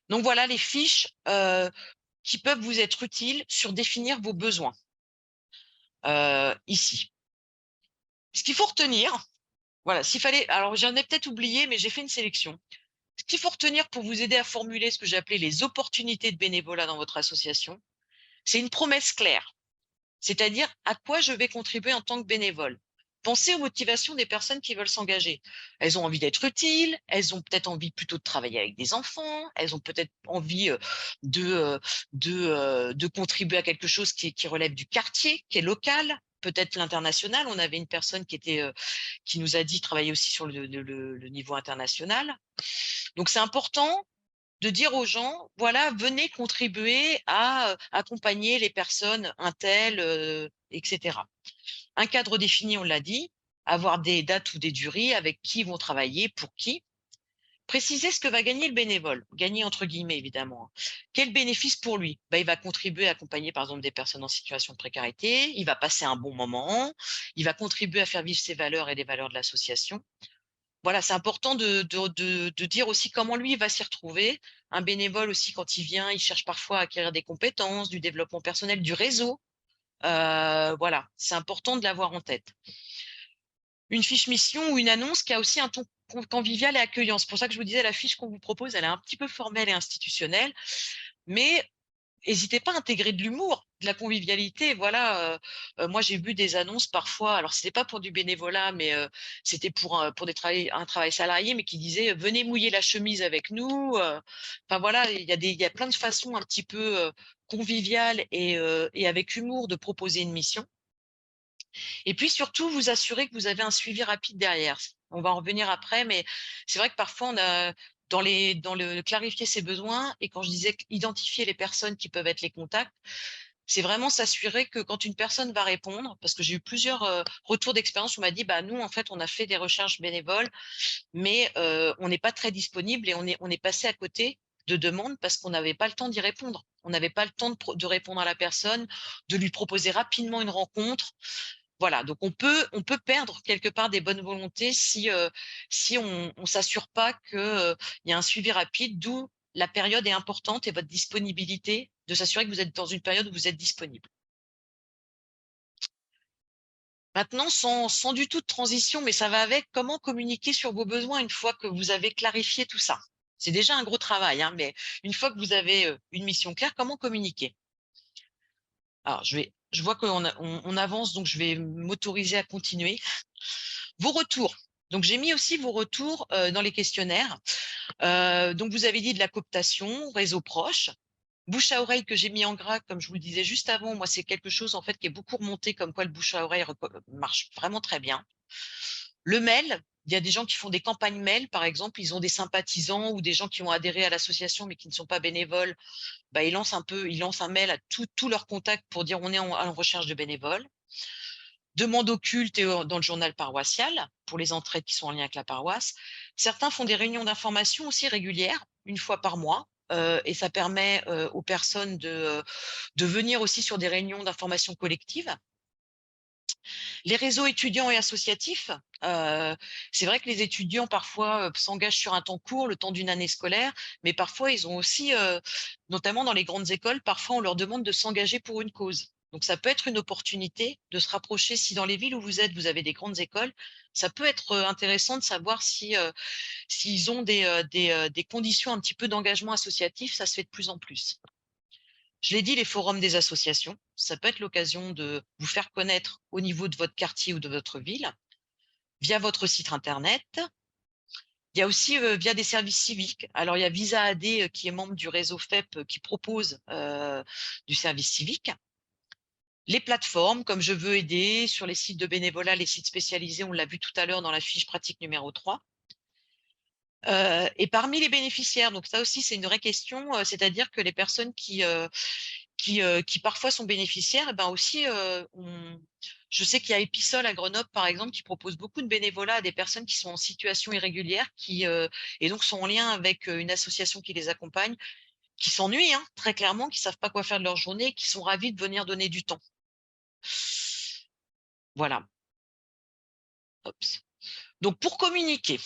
Speaker 1: Donc voilà les fiches qui peuvent vous être utiles sur définir vos besoins. Ici. Ce qu'il faut retenir, voilà, alors j'en ai peut-être oublié, mais j'ai fait une sélection. Ce qu'il faut retenir pour vous aider à formuler ce que j'ai appelé les opportunités de bénévolat dans votre association, c'est une promesse claire. C'est-à-dire à quoi je vais contribuer en tant que bénévole. Pensez aux motivations des personnes qui veulent s'engager. Elles ont envie d'être utiles, elles ont peut-être envie plutôt de travailler avec des enfants, elles ont peut-être envie de contribuer à quelque chose qui relève du quartier, qui est local, peut-être l'international. On avait une personne qui nous a dit travailler aussi sur le niveau international. Donc, c'est important de dire aux gens, voilà, venez contribuer à accompagner les personnes, un tel, etc. Un cadre défini, on l'a dit, avoir des dates ou des durées, avec qui ils vont travailler, pour qui. Préciser ce que va gagner le bénévole, gagner entre guillemets évidemment. Quel bénéfice pour lui? Il va contribuer à accompagner par exemple des personnes en situation de précarité, il va passer un bon moment, il va contribuer à faire vivre ses valeurs et les valeurs de l'association. Voilà, c'est important de dire aussi comment lui va s'y retrouver. Un bénévole aussi, quand il vient, il cherche parfois à acquérir des compétences, du développement personnel, du réseau. Voilà, c'est important de l'avoir en tête. Une fiche mission ou une annonce qui a aussi un ton convivial et accueillant. C'est pour ça que je vous disais, la fiche qu'on vous propose, elle est un petit peu formelle et institutionnelle. Mais n'hésitez pas à intégrer de l'humour, de la convivialité. Voilà, moi j'ai vu des annonces parfois, alors c'était pas pour du bénévolat, mais c'était pour un travail salarié, mais qui disait venez mouiller la chemise avec nous. Enfin voilà, il y a plein de façons un petit peu conviviales et avec humour de proposer une mission. Et puis surtout, vous assurer que vous avez un suivi rapide derrière. On va en revenir après, mais c'est vrai que parfois on a dans le clarifier ses besoins, et quand je disais identifier les personnes qui peuvent être les contacts, c'est vraiment s'assurer que quand une personne va répondre, parce que j'ai eu plusieurs retours d'expérience où on m'a dit bah nous en fait on a fait des recherches bénévoles, mais on n'est pas très disponible et on est passé à côté de demandes parce qu'on n'avait pas le temps d'y répondre. On n'avait pas le temps de répondre à la personne, de lui proposer rapidement une rencontre. Voilà, donc on peut perdre quelque part des bonnes volontés si on ne s'assure pas qu'il y a un suivi rapide, d'où la période est importante et votre disponibilité, de s'assurer que vous êtes dans une période où vous êtes disponible. Maintenant, sans du tout de transition, mais ça va avec, comment communiquer sur vos besoins une fois que vous avez clarifié tout ça. C'est déjà un gros travail, hein, mais une fois que vous avez une mission claire, comment communiquer? Alors, je vois qu'on avance, donc je vais m'autoriser à continuer. Vos retours. Donc, j'ai mis aussi vos retours dans les questionnaires. Donc, vous avez dit de la cooptation, réseau proche, bouche à oreille que j'ai mis en gras, comme je vous le disais juste avant. Moi, c'est quelque chose en fait qui est beaucoup remonté, comme quoi le bouche à oreille marche vraiment très bien. Le mail, il y a des gens qui font des campagnes mail, par exemple, ils ont des sympathisants ou des gens qui ont adhéré à l'association mais qui ne sont pas bénévoles. Bah, ils lancent un mail à tous leurs contacts pour dire on est en recherche de bénévoles. Demande occulte et dans le journal paroissial pour les entrées qui sont en lien avec la paroisse. Certains font des réunions d'information aussi régulières, une fois par mois, et ça permet aux personnes de venir aussi sur des réunions d'information collective. Les réseaux étudiants et associatifs, c'est vrai que les étudiants parfois s'engagent sur un temps court, le temps d'une année scolaire, mais parfois ils ont aussi, notamment dans les grandes écoles, parfois on leur demande de s'engager pour une cause. Donc ça peut être une opportunité de se rapprocher. Si dans les villes où vous êtes, vous avez des grandes écoles, ça peut être intéressant de savoir s'ils ont des conditions un petit peu d'engagement associatif. Ça se fait de plus en plus. Je l'ai dit, les forums des associations, ça peut être l'occasion de vous faire connaître au niveau de votre quartier ou de votre ville, via votre site internet. Il y a aussi via des services civiques. Alors, il y a Visa AD qui est membre du réseau FEP qui propose du service civique. Les plateformes, comme Je veux aider, sur les sites de bénévolat, les sites spécialisés, on l'a vu tout à l'heure dans la fiche pratique numéro 3. Et parmi les bénéficiaires, donc ça aussi c'est une vraie question, c'est-à-dire que les personnes qui parfois sont bénéficiaires, et ben aussi, je sais qu'il y a Episol à Grenoble, par exemple, qui propose beaucoup de bénévolat à des personnes qui sont en situation irrégulière, et donc sont en lien avec une association qui les accompagne, qui s'ennuient, hein, très clairement, qui savent pas quoi faire de leur journée, qui sont ravis de venir donner du temps. Voilà. Ops. Donc, pour communiquer.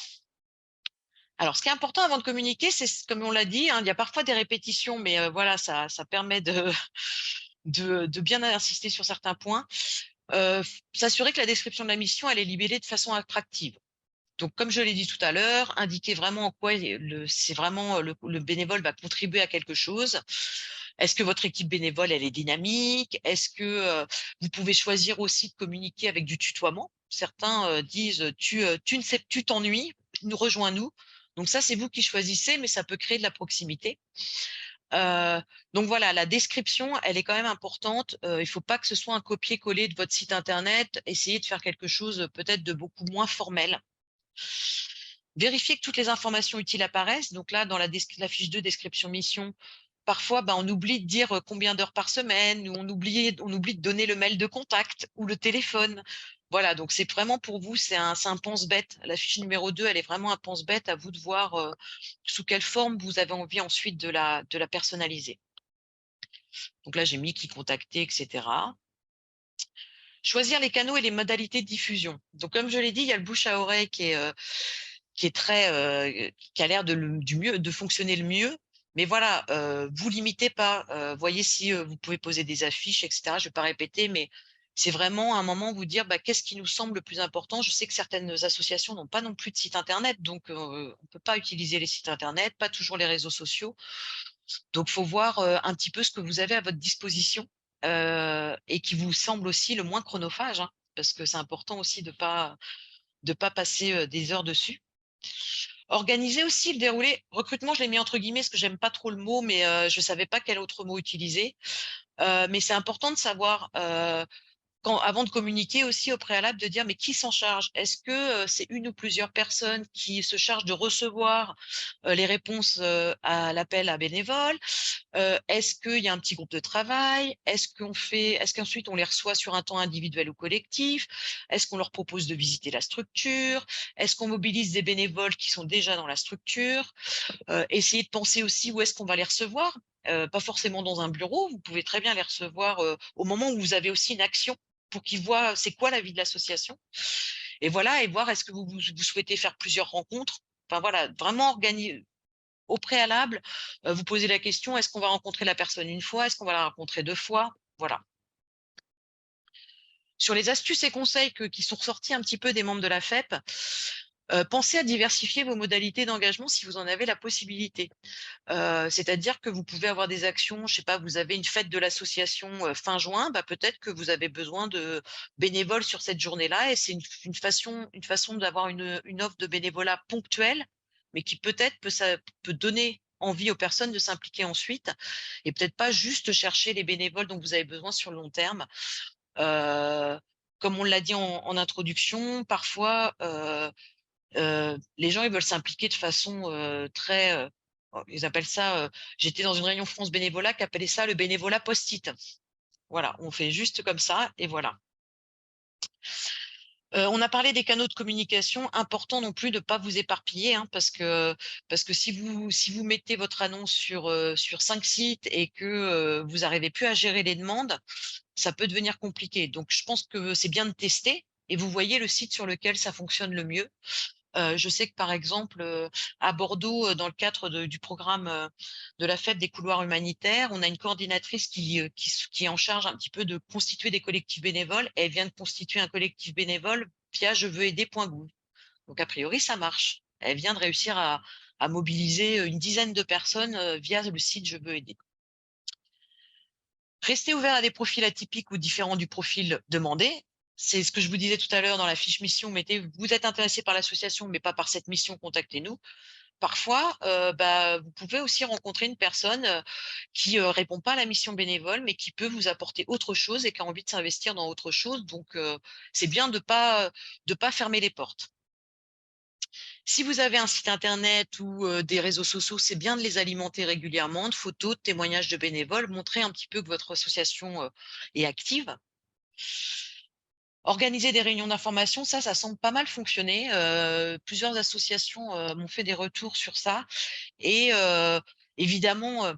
Speaker 1: Alors, ce qui est important avant de communiquer, c'est, comme on l'a dit, hein, il y a parfois des répétitions, mais voilà, ça permet de bien insister sur certains points. S'assurer que la description de la mission, elle est libellée de façon attractive. Donc, comme je l'ai dit tout à l'heure, indiquer vraiment en quoi c'est vraiment le bénévole va contribuer à quelque chose. Est-ce que votre équipe bénévole, elle est dynamique? Est-ce que vous pouvez choisir aussi de communiquer avec du tutoiement? Certains disent tu t'ennuies, rejoins-nous. Donc ça, c'est vous qui choisissez, mais ça peut créer de la proximité. Donc voilà, la description, elle est quand même importante. Il ne faut pas que ce soit un copier-coller de votre site internet. Essayez de faire quelque chose peut-être de beaucoup moins formel. Vérifiez que toutes les informations utiles apparaissent. Donc là, dans la fiche 2, description mission, parfois, on oublie de dire combien d'heures par semaine, ou on oublie de donner le mail de contact ou le téléphone. Voilà, donc c'est vraiment pour vous, c'est un pense-bête. La fiche numéro 2, elle est vraiment un pense-bête. À vous de voir sous quelle forme vous avez envie ensuite de la personnaliser. Donc là, j'ai mis qui contacter, etc. Choisir les canaux et les modalités de diffusion. Donc, comme je l'ai dit, il y a le bouche à oreille qui a l'air de fonctionner le mieux. Mais voilà, vous limitez pas. Voyez si vous pouvez poser des affiches, etc. Je ne vais pas répéter, mais c'est vraiment un moment où vous dire qu'est-ce qui nous semble le plus important. Je sais que certaines associations n'ont pas non plus de site internet, donc on ne peut pas utiliser les sites internet, pas toujours les réseaux sociaux. Donc, il faut voir un petit peu ce que vous avez à votre disposition et qui vous semble aussi le moins chronophage, hein, parce que c'est important aussi de pas passer des heures dessus. Organiser aussi le déroulé. Recrutement, je l'ai mis entre guillemets parce que j'aime pas trop le mot, mais je savais pas quel autre mot utiliser. Mais c'est important de savoir avant de communiquer aussi au préalable, de dire mais qui s'en charge? Est-ce que c'est une ou plusieurs personnes qui se chargent de recevoir les réponses à l'appel à bénévoles? Est-ce qu'il y a un petit groupe de travail? Est-ce qu'ensuite on les reçoit sur un temps individuel ou collectif? Est-ce qu'on leur propose de visiter la structure? Est-ce qu'on mobilise des bénévoles qui sont déjà dans la structure? Essayer de penser aussi où est-ce qu'on va les recevoir. Pas forcément dans un bureau, vous pouvez très bien les recevoir au moment où vous avez aussi une action pour qu'ils voient c'est quoi la vie de l'association. Et voilà, et voir est-ce que vous souhaitez faire plusieurs rencontres. Enfin voilà, vraiment organiser au préalable, vous posez la question, est-ce qu'on va rencontrer la personne une fois? Est-ce qu'on va la rencontrer 2 fois? Voilà. Sur les astuces et conseils qui sont ressortis un petit peu des membres de la FEP, pensez à diversifier vos modalités d'engagement si vous en avez la possibilité. C'est-à-dire que vous pouvez avoir des actions, je sais pas, vous avez une fête de l'association fin juin, bah, peut-être que vous avez besoin de bénévoles sur cette journée-là et c'est une façon d'avoir une offre de bénévolat ponctuelle, mais qui peut-être peut donner envie aux personnes de s'impliquer ensuite et peut-être pas juste chercher les bénévoles dont vous avez besoin sur le long terme. Heu, Comme on l'a dit en introduction, parfois, les gens, ils veulent s'impliquer de façon, très, ils appellent ça, j'étais dans une réunion France Bénévolat qui appelait ça le bénévolat post-it. Voilà, on fait juste comme ça et voilà. On a parlé des canaux de communication, important non plus de pas vous éparpiller, hein, parce que si vous mettez votre annonce sur 5 sites et que, vous arrivez plus à gérer les demandes, ça peut devenir compliqué. Donc je pense que c'est bien de tester et vous voyez le site sur lequel ça fonctionne le mieux. Je sais que par exemple, à Bordeaux, dans le cadre du programme, de la fête des couloirs humanitaires, on a une coordinatrice qui est en charge un petit peu de constituer des collectifs bénévoles. Elle vient de constituer un collectif bénévole via je veux aider.gouv. Donc a priori, ça marche. Elle vient de réussir à mobiliser, une dizaine de personnes, via le site Je veux aider. Restez ouvert à des profils atypiques ou différents du profil demandé. C'est ce que je vous disais tout à l'heure dans la fiche mission, mettez vous êtes intéressé par l'association, mais pas par cette mission, contactez-nous. Parfois, vous pouvez aussi rencontrer une personne qui répond pas à la mission bénévole, mais qui peut vous apporter autre chose et qui a envie de s'investir dans autre chose. Donc, c'est bien de pas fermer les portes. Si vous avez un site internet ou des réseaux sociaux, c'est bien de les alimenter régulièrement, de photos, de témoignages de bénévoles, montrer un petit peu que votre association est active. Organiser des réunions d'information, ça semble pas mal fonctionner. Plusieurs associations m'ont fait des retours sur ça et évidemment,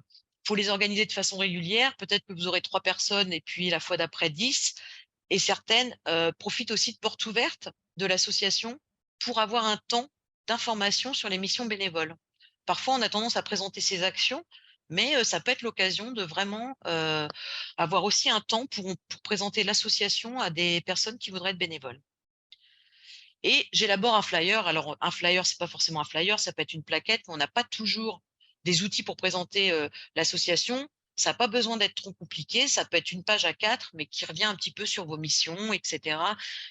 Speaker 1: faut les organiser de façon régulière. Peut-être que vous aurez 3 personnes et puis la fois d'après 10 et certaines profitent aussi de portes ouvertes de l'association pour avoir un temps d'information sur les missions bénévoles. Parfois, on a tendance à présenter ses actions, mais ça peut être l'occasion de vraiment avoir aussi un temps pour présenter l'association à des personnes qui voudraient être bénévoles. Et j'élabore un flyer. Alors, un flyer, c'est pas forcément un flyer, ça peut être une plaquette, mais on n'a pas toujours des outils pour présenter l'association. Ça n'a pas besoin d'être trop compliqué. Ça peut être une page A4, mais qui revient un petit peu sur vos missions, etc.,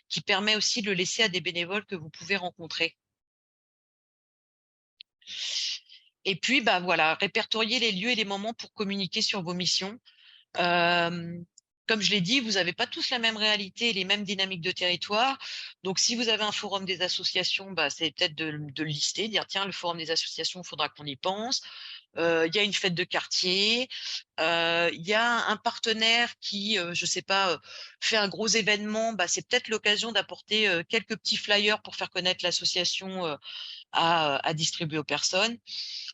Speaker 1: qui permet aussi de le laisser à des bénévoles que vous pouvez rencontrer. Et puis, bah voilà, répertorier les lieux et les moments pour communiquer sur vos missions. Comme je l'ai dit, vous n'avez pas tous la même réalité et les mêmes dynamiques de territoire. Donc, si vous avez un forum des associations, bah, c'est peut-être de le lister, dire tiens, le forum des associations, il faudra qu'on y pense. Il y a une fête de quartier, il y a un partenaire qui, je sais pas, fait un gros événement, bah, c'est peut-être l'occasion d'apporter quelques petits flyers pour faire connaître l'association à distribuer aux personnes.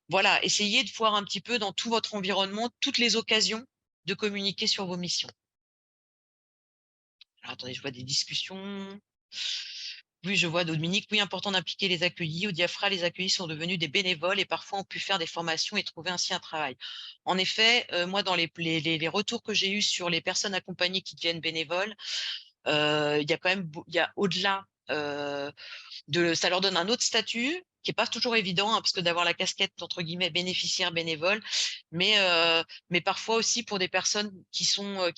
Speaker 1: Voilà, essayez de voir un petit peu dans tout votre environnement toutes les occasions de communiquer sur vos missions. Alors attendez, je vois des discussions. Oui, je vois Dominique. Oui, important d'impliquer les accueillis. Au Diafra, les accueillis sont devenus des bénévoles et parfois ont pu faire des formations et trouver ainsi un travail. En effet, moi, dans les retours que j'ai eus sur les personnes accompagnées qui deviennent bénévoles, il y a quand même, il y a au-delà ça leur donne un autre statut, qui est pas toujours évident, hein, parce que d'avoir la casquette entre guillemets bénéficiaire bénévole, mais parfois aussi pour des personnes qui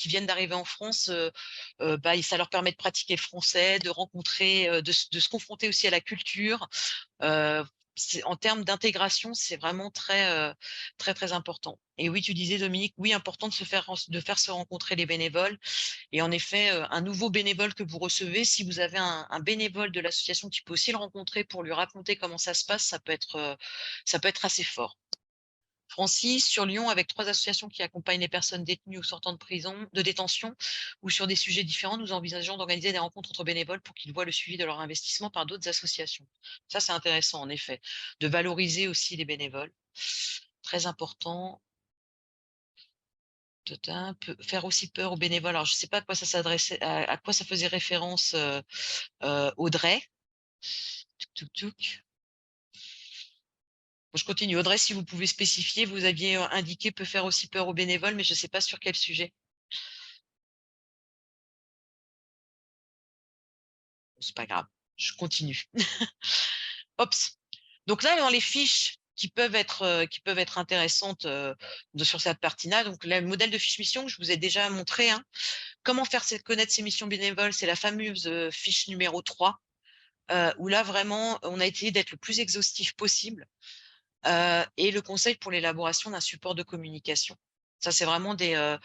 Speaker 1: viennent d'arriver en France, bah, ça leur permet de pratiquer le français, de rencontrer, de se confronter aussi à la culture. En termes d'intégration, c'est vraiment très, très important. Et oui, tu disais, Dominique, oui, important de faire se rencontrer les bénévoles. Et en effet, un nouveau bénévole que vous recevez, si vous avez un bénévole de l'association qui peut aussi le rencontrer pour lui raconter comment ça se passe, ça peut être assez fort. Francis, sur Lyon, avec 3 associations qui accompagnent les personnes détenues ou sortant de détention, ou sur des sujets différents, nous envisageons d'organiser des rencontres entre bénévoles pour qu'ils voient le suivi de leur investissement par d'autres associations. Ça, c'est intéressant, en effet, de valoriser aussi les bénévoles. Très important. Faire aussi peur aux bénévoles. Alors, je ne sais pas à quoi ça s'adressait, à quoi ça faisait référence, Audrey. Tuc, tuc, tuc. Je continue. Audrey, si vous pouvez spécifier, vous aviez indiqué peut faire aussi peur aux bénévoles, mais je ne sais pas sur quel sujet. C'est pas grave, je continue. Ops. Donc là, dans les fiches qui peuvent être intéressantes sur cette partie-là, donc le modèle de fiche mission que je vous ai déjà montré, hein. Comment faire connaître ses missions bénévoles, c'est la fameuse fiche numéro 3, où là, vraiment, on a essayé d'être le plus exhaustif possible. Et le conseil pour l'élaboration d'un support de communication. Ça, c'est vraiment des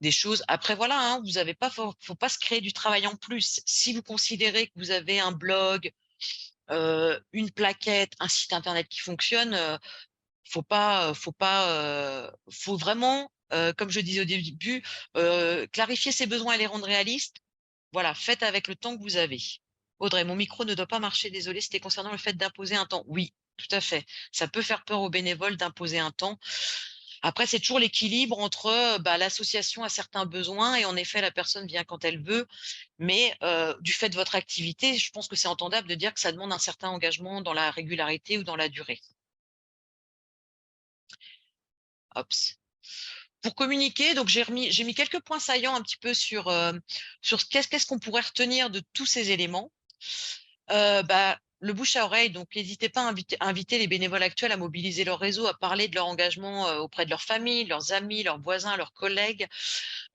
Speaker 1: choses. Après, voilà, hein, vous avez pas, faut pas se créer du travail en plus. Si vous considérez que vous avez un blog, une plaquette, un site internet qui fonctionne, faut vraiment, comme je disais au début, clarifier ses besoins et les rendre réalistes. Voilà, faites avec le temps que vous avez. Audrey, mon micro ne doit pas marcher, désolée, c'était concernant le fait d'imposer un temps. Oui, tout à fait. Ça peut faire peur aux bénévoles d'imposer un temps. Après, c'est toujours l'équilibre entre l'association a certains besoins et en effet, la personne vient quand elle veut. Mais du fait de votre activité, je pense que c'est entendable de dire que ça demande un certain engagement dans la régularité ou dans la durée. Hops. Pour communiquer, donc j'ai mis quelques points saillants un petit peu sur qu'est-ce qu'on pourrait retenir de tous ces éléments. Le bouche à oreille, donc n'hésitez pas à inviter les bénévoles actuels à mobiliser leur réseau, à parler de leur engagement auprès de leur famille, leurs amis, leurs voisins, leurs collègues.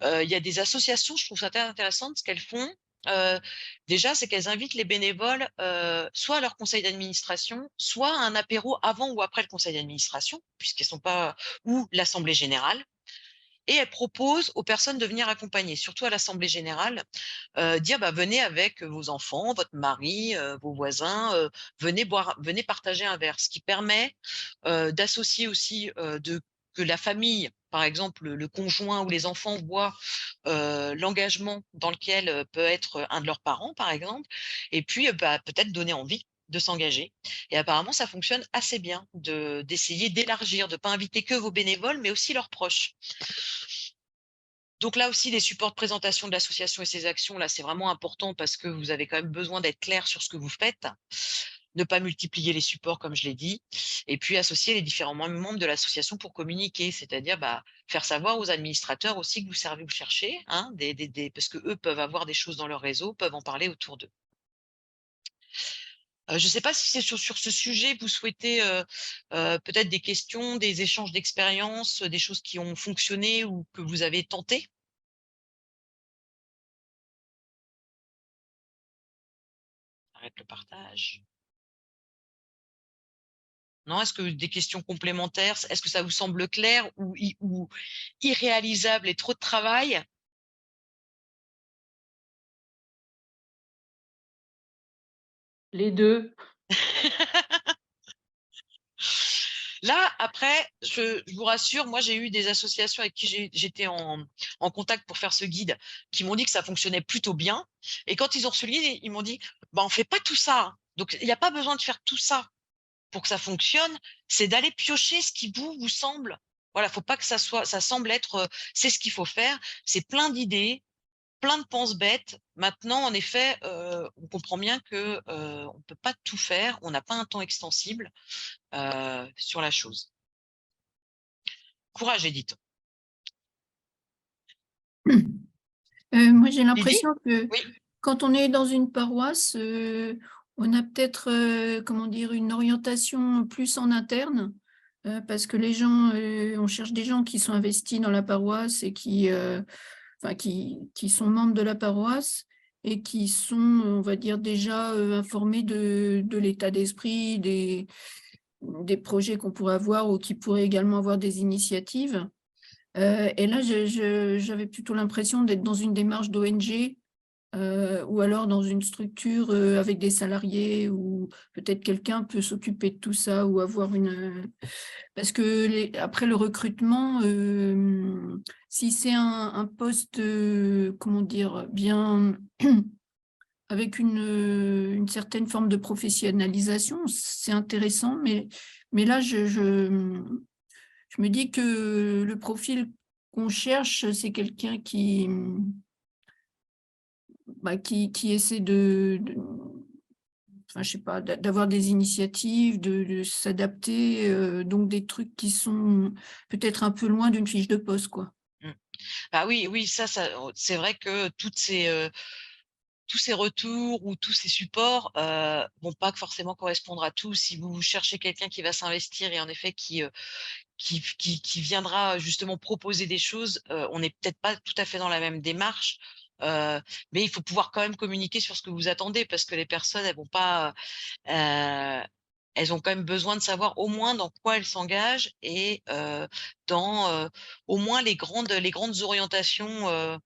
Speaker 1: Il y a des associations, je trouve ça très intéressant ce qu'elles font. Déjà, c'est qu'elles invitent les bénévoles soit à leur conseil d'administration, soit à un apéro avant ou après le conseil d'administration, puisqu'elles sont pas, ou l'assemblée générale. Et elle propose aux personnes de venir accompagner, surtout à l'assemblée générale, dire venez avec vos enfants, votre mari, vos voisins, venez partager un verre, ce qui permet d'associer aussi que la famille, par exemple le conjoint ou les enfants voient l'engagement dans lequel peut être un de leurs parents, par exemple, et puis peut-être donner envie de s'engager. Et apparemment, ça fonctionne assez bien d'essayer d'élargir, de ne pas inviter que vos bénévoles, mais aussi leurs proches. Donc là aussi, les supports de présentation de l'association et ses actions, là, c'est vraiment important parce que vous avez quand même besoin d'être clair sur ce que vous faites. Ne pas multiplier les supports, comme je l'ai dit, et puis associer les différents membres de l'association pour communiquer, c'est-à-dire faire savoir aux administrateurs aussi que vous cherchez, hein, parce que eux peuvent avoir des choses dans leur réseau, peuvent en parler autour d'eux. Je ne sais pas si c'est sur ce sujet, vous souhaitez peut-être des questions, des échanges d'expériences, des choses qui ont fonctionné ou que vous avez tenté. Arrête le partage. Non, est-ce que des questions complémentaires, est-ce que ça vous semble clair ou irréalisable et trop de travail?
Speaker 3: Les deux.
Speaker 1: Là, après, je vous rassure, moi, j'ai eu des associations avec qui j'étais en contact pour faire ce guide qui m'ont dit que ça fonctionnait plutôt bien. Et quand ils ont reçu le guide, ils m'ont dit on ne fait pas tout ça, hein. Donc, il n'y a pas besoin de faire tout ça pour que ça fonctionne. C'est d'aller piocher ce qui vous semble. Voilà, faut pas que ça semble être c'est ce qu'il faut faire. C'est plein d'idées, plein de penses bêtes. Maintenant, en effet, on comprend bien que on ne peut pas tout faire. On n'a pas un temps extensible sur la chose. Courage, Edith.
Speaker 8: Moi, j'ai
Speaker 1: Lydie?
Speaker 8: l'impression que
Speaker 1: Oui.
Speaker 8: quand on est dans une paroisse, On a peut-être, comment dire, une orientation plus en interne, parce que les gens, on cherche des gens qui sont investis dans la paroisse et enfin, qui sont membres de la paroisse et qui sont, on va dire, déjà informés de l'état d'esprit, des projets qu'on pourrait avoir ou qui pourraient également avoir des initiatives. Et là, j'avais plutôt l'impression d'être dans une démarche d'ONG, ou alors dans une structure avec des salariés, où peut-être quelqu'un peut s'occuper de tout ça ou avoir parce que après le recrutement, si c'est un poste, comment dire, bien avec une certaine forme de professionnalisation, c'est intéressant, mais là, je me dis que le profil qu'on cherche, c'est quelqu'un qui essaie enfin, je sais pas, d'avoir des initiatives, de s'adapter, donc des trucs qui sont peut-être un peu loin d'une fiche de poste, quoi.
Speaker 1: Mmh. Bah oui, oui, c'est vrai que tous ces retours ou tous ces supports, vont pas forcément correspondre à tous. Si vous cherchez quelqu'un qui va s'investir et en effet qui viendra justement proposer des choses, on n'est peut-être pas tout à fait dans la même démarche, mais il faut pouvoir quand même communiquer sur ce que vous attendez parce que les personnes, elles vont pas, heu, elles ont quand même besoin de savoir au moins dans quoi elles s'engagent et dans, au moins les grandes orientations,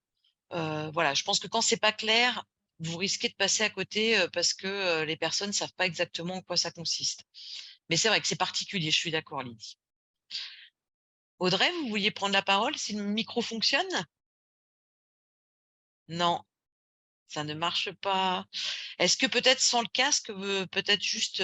Speaker 1: voilà. Je pense que quand c'est pas clair, vous risquez de passer à côté, parce que, les personnes savent pas exactement en quoi ça consiste. Mais c'est vrai que c'est particulier, je suis d'accord Lydie. Audrey, vous vouliez prendre la parole si le micro fonctionne? Non, ça ne marche pas. Est-ce que peut-être sans le casque, peut-être juste,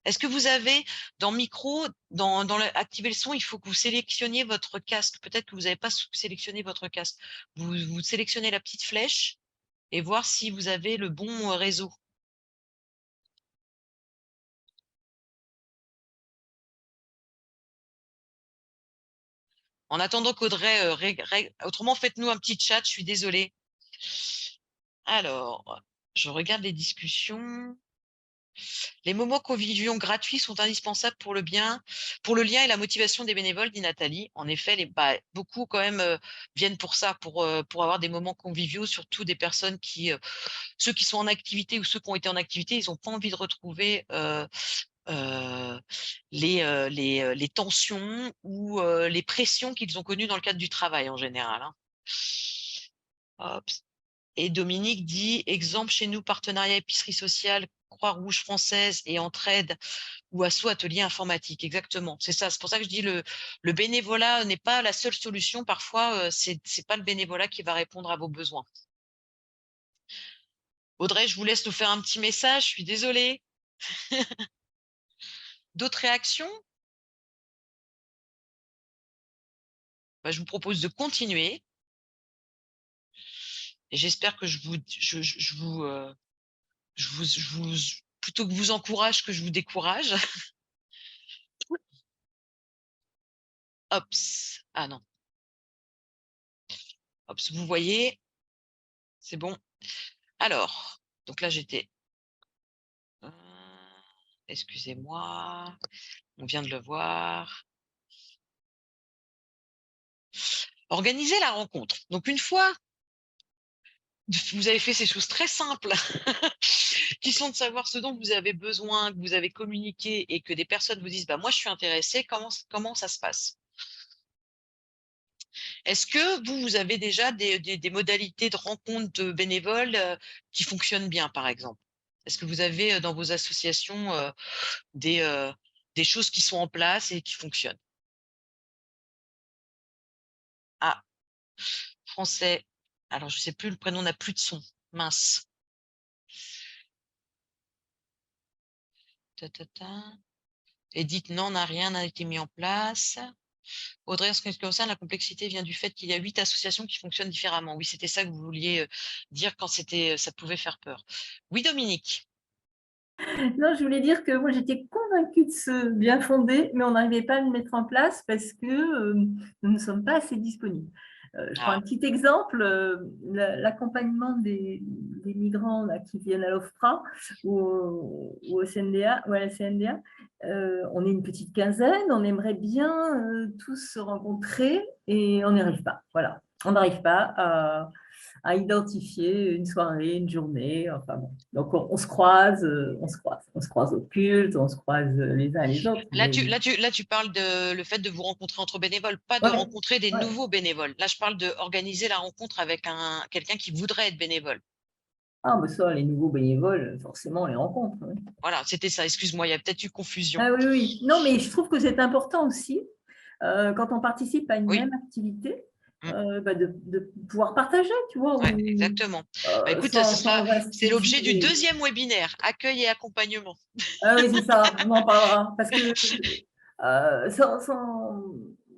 Speaker 1: est-ce que vous avez dans micro, dans le activer le son, il faut que vous sélectionniez votre casque. Peut-être que vous n'avez pas sélectionné votre casque. Vous sélectionnez la petite flèche et voir si vous avez le bon, réseau. En attendant qu'Audrey, autrement faites-nous un petit chat, je suis désolée. Alors, je regarde les discussions. Les moments conviviaux gratuits sont indispensables pour le lien et la motivation des bénévoles, dit Nathalie. En effet, beaucoup quand même viennent pour ça, pour avoir des moments conviviaux, surtout des personnes ceux qui sont en activité ou ceux qui ont été en activité, ils n'ont pas envie de retrouver les tensions ou les pressions qu'ils ont connues dans le cadre du travail en général, hein. Hop. Et Dominique dit: «Exemple chez nous, partenariat épicerie sociale, Croix-Rouge française et Entraide ou asso atelier informatique». Exactement, c'est ça. C'est pour ça que je dis le bénévolat n'est pas la seule solution. Parfois, c'est pas le bénévolat qui va répondre à vos besoins. Audrey, je vous laisse nous faire un petit message, je suis désolée. D'autres réactions? Bah, je vous propose de continuer et j'espère que je vous plutôt que vous encourage que je vous décourage. Hops, ah non. Hops, vous voyez? C'est bon? Alors, donc là j'étais excusez-moi, on vient de le voir. Organiser la rencontre. Donc une fois vous avez fait ces choses très simples qui sont de savoir ce dont vous avez besoin, que vous avez communiqué et que des personnes vous disent: «Bah, moi je suis intéressée», comment ça se passe? Est-ce que vous avez déjà des modalités de rencontre de bénévoles, qui fonctionnent bien, par exemple? Est-ce que vous avez, dans vos associations, des, heu, des choses qui sont en place et qui fonctionnent? Ah, français. Alors je sais plus, le prénom n'a plus de son. Mince. Ta ta ta. Edith, non, rien n'a été mis en place. Audrey, en ce qui concerne la complexité vient du fait qu'il y a 8 associations qui fonctionnent différemment. Oui, c'était ça que vous vouliez, dire quand ça pouvait faire peur. Oui, Dominique?
Speaker 4: Non, je voulais dire que moi, j'étais convaincue de ce bien fondé, mais on n'arrivait pas à le mettre en place parce que nous ne sommes pas assez disponibles. Je prends un petit exemple, l'accompagnement des migrants là, qui viennent à l'OFPRA ou au CNDA, ou à la CNDA. On est une petite quinzaine, on aimerait bien tous se rencontrer et on n'y arrive pas. Voilà, on n'arrive pas à identifier une soirée, une journée. Enfin bon. Donc on se croise, on se croise au culte, on se croise les uns les autres.
Speaker 1: Là,
Speaker 4: Mais...
Speaker 1: là, tu parles de le fait de vous rencontrer entre bénévoles, pas de
Speaker 4: Ouais,
Speaker 1: rencontrer des
Speaker 4: ouais.
Speaker 1: nouveaux bénévoles. Là, je parle d'organiser la rencontre avec quelqu'un qui voudrait être bénévole.
Speaker 4: Ah, mais ça, les nouveaux bénévoles, forcément, on les rencontre. Oui.
Speaker 1: Voilà, c'était ça. Excuse-moi, il y a peut-être eu confusion.
Speaker 4: Ah oui, oui. Non, mais je trouve que c'est important aussi, quand on participe à une
Speaker 1: Oui.
Speaker 4: même activité,
Speaker 1: Mm.
Speaker 4: de pouvoir partager, tu vois.
Speaker 1: Ouais, exactement. Bah, écoute, c'est l'objet du deuxième webinaire, accueil et accompagnement.
Speaker 4: Ah oui, c'est ça, on en parlera. Parce que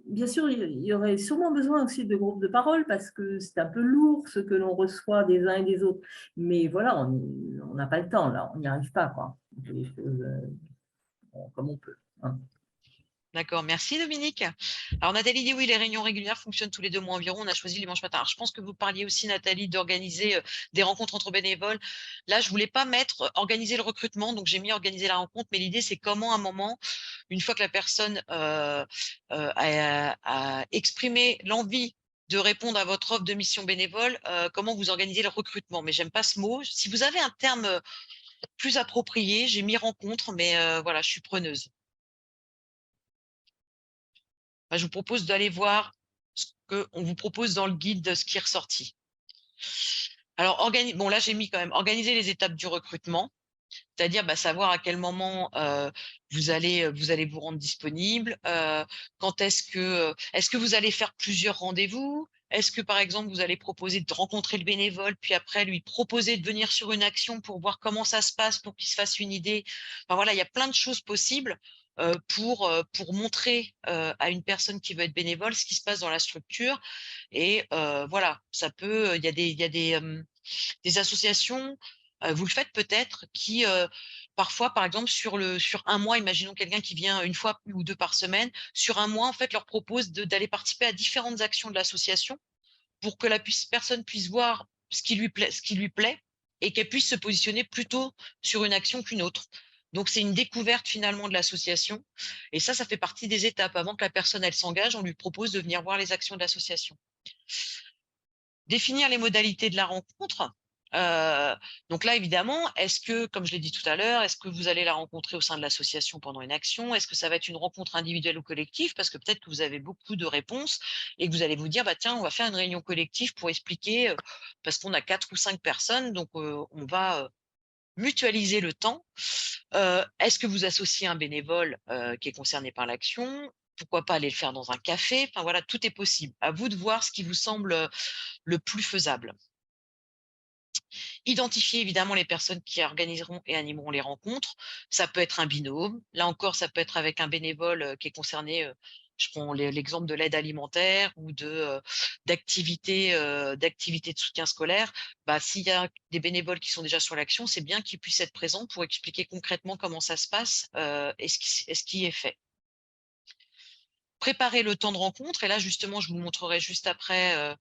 Speaker 4: bien sûr, il y aurait sûrement besoin aussi de groupes de parole parce que c'est un peu lourd ce que l'on reçoit des uns et des autres. Mais voilà, on n'a pas le temps, là, on n'y arrive pas, quoi. On fait les choses comme on peut. Hein.
Speaker 1: D'accord, merci Dominique. Alors Nathalie dit oui, les réunions régulières fonctionnent tous les 2 mois environ. On a choisi le dimanche matin. Alors, je pense que vous parliez aussi, Nathalie, d'organiser des rencontres entre bénévoles. Là, je voulais pas mettre organiser le recrutement, donc j'ai mis organiser la rencontre. Mais l'idée, c'est comment à un moment, une fois que la personne a exprimé l'envie de répondre à votre offre de mission bénévole, comment vous organisez le recrutement. Mais j'aime pas ce mot. Si vous avez un terme plus approprié, j'ai mis rencontre, mais voilà, je suis preneuse. Je vous propose d'aller voir ce qu'on vous propose dans le guide de ce qui est ressorti. Alors, bon, là, j'ai mis quand même organiser les étapes du recrutement, c'est-à-dire savoir à quel moment vous allez vous rendre disponible, quand est-ce que vous allez faire plusieurs rendez-vous, est-ce que, par exemple, vous allez proposer de rencontrer le bénévole, puis après lui proposer de venir sur une action pour voir comment ça se passe, pour qu'il se fasse une idée. Enfin, voilà, il y a plein de choses possibles pour montrer à une personne qui veut être bénévole ce qui se passe dans la structure. Et voilà, ça peut, il y a des associations, vous le faites peut-être, qui parfois, par exemple, sur un mois, imaginons quelqu'un qui vient une fois ou 2 par semaine, sur un mois, en fait, leur propose d'aller participer à différentes actions de l'association pour que la personne puisse voir ce qui lui plaît et qu'elle puisse se positionner plutôt sur une action qu'une autre. Donc, c'est une découverte finalement de l'association. Et ça fait partie des étapes. Avant que la personne, elle s'engage, on lui propose de venir voir les actions de l'association. Définir les modalités de la rencontre. Donc là, évidemment, est-ce que, comme je l'ai dit tout à l'heure, est-ce que vous allez la rencontrer au sein de l'association pendant une action? Est-ce que ça va être une rencontre individuelle ou collective? Parce que peut-être que vous avez beaucoup de réponses et que vous allez vous dire, tiens, on va faire une réunion collective pour expliquer, parce qu'on a 4 ou 5 personnes, donc on va mutualiser le temps. Est-ce que vous associez un bénévole qui est concerné par l'action? Pourquoi pas aller le faire dans un café? Enfin voilà, tout est possible. À vous de voir ce qui vous semble le plus faisable. Identifier évidemment les personnes qui organiseront et animeront les rencontres. Ça peut être un binôme. Là encore, ça peut être avec un bénévole qui est concerné. Je prends l'exemple de l'aide alimentaire ou d'activités de soutien scolaire. S'il y a des bénévoles qui sont déjà sur l'action, c'est bien qu'ils puissent être présents pour expliquer concrètement comment ça se passe et ce qui est fait. Préparer le temps de rencontre. Et là, justement, je vous montrerai juste après.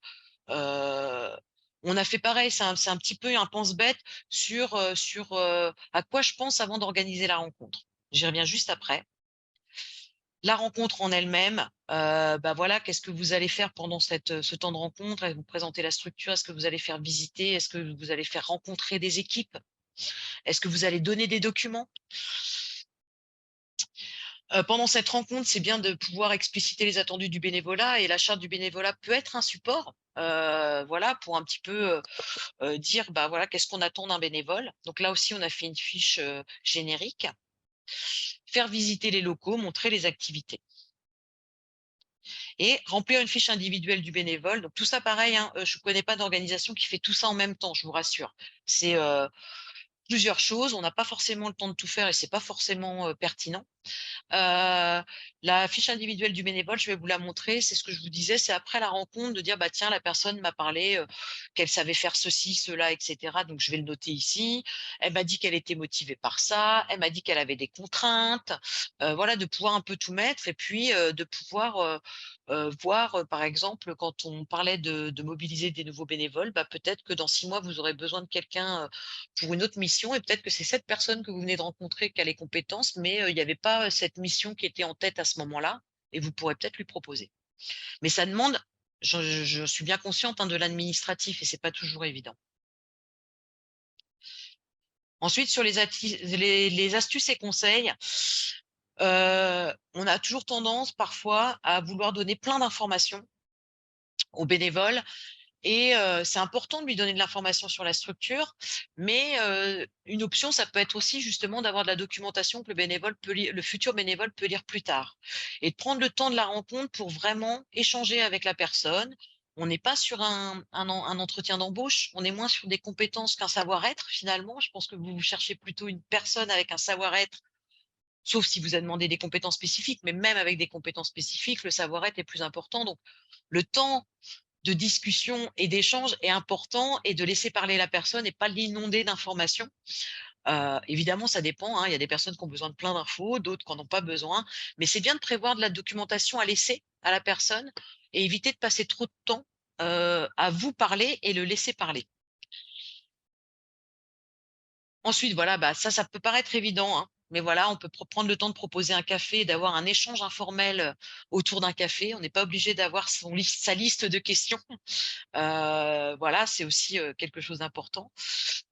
Speaker 1: On a fait pareil, c'est un petit peu un pense-bête sur à quoi je pense avant d'organiser la rencontre. J'y reviens juste après. La rencontre en elle-même, voilà, qu'est-ce que vous allez faire pendant ce temps de rencontre? Vous présenter la structure, est-ce que vous allez faire visiter? Est-ce que vous allez faire rencontrer des équipes? Est-ce que vous allez donner des documents? Pendant cette rencontre, c'est bien de pouvoir expliciter les attendus du bénévolat, et la charte du bénévolat peut être un support, voilà, pour un petit peu dire, voilà, qu'est-ce qu'on attend d'un bénévole. Donc là aussi, on a fait une fiche générique. Faire visiter les locaux, montrer les activités. Et remplir une fiche individuelle du bénévole. Donc tout ça, pareil, hein, je ne connais pas d'organisation qui fait tout ça en même temps, je vous rassure. C'est plusieurs choses. On n'a pas forcément le temps de tout faire et c'est pas forcément pertinent. La fiche individuelle du bénévole, je vais vous la montrer. C'est ce que je vous disais, c'est après la rencontre de dire, bah tiens, la personne m'a parlé qu'elle savait faire ceci, cela, etc. Donc, je vais le noter ici. Elle m'a dit qu'elle était motivée par ça. Elle m'a dit qu'elle avait des contraintes. Voilà, de pouvoir un peu tout mettre et puis de pouvoir voir, par exemple, quand on parlait de mobiliser des nouveaux bénévoles, bah, peut-être que dans 6 mois, vous aurez besoin de quelqu'un pour une autre mission et peut-être que c'est cette personne que vous venez de rencontrer qui a les compétences, mais il n'y avait pas cette mission qui était en tête à ce moment-là et vous pourrez peut-être lui proposer. Mais ça demande, je suis bien consciente, hein, de l'administratif et c'est pas toujours évident. Ensuite, sur les astuces et conseils, on a toujours tendance parfois à vouloir donner plein d'informations aux bénévoles. Et c'est important de lui donner de l'information sur la structure, mais une option, ça peut être aussi justement d'avoir de la documentation que le futur bénévole peut lire plus tard et de prendre le temps de la rencontre pour vraiment échanger avec la personne. On n'est pas sur un entretien d'embauche, on est moins sur des compétences qu'un savoir-être finalement. Je pense que vous cherchez plutôt une personne avec un savoir-être, sauf si vous avez demandé des compétences spécifiques, mais même avec des compétences spécifiques, le savoir-être est plus important. Donc, le temps de discussion et d'échange est important et de laisser parler la personne et pas l'inonder d'informations. Évidemment, ça dépend, hein. Il y a des personnes qui ont besoin de plein d'infos, d'autres qui n'en ont pas besoin. Mais c'est bien de prévoir de la documentation à laisser à la personne et éviter de passer trop de temps à vous parler et le laisser parler. Ensuite, voilà, bah, ça peut paraître évident, hein, mais voilà, on peut prendre le temps de proposer un café, d'avoir un échange informel autour d'un café. On n'est pas obligé d'avoir sa liste de questions. Voilà, c'est aussi quelque chose d'important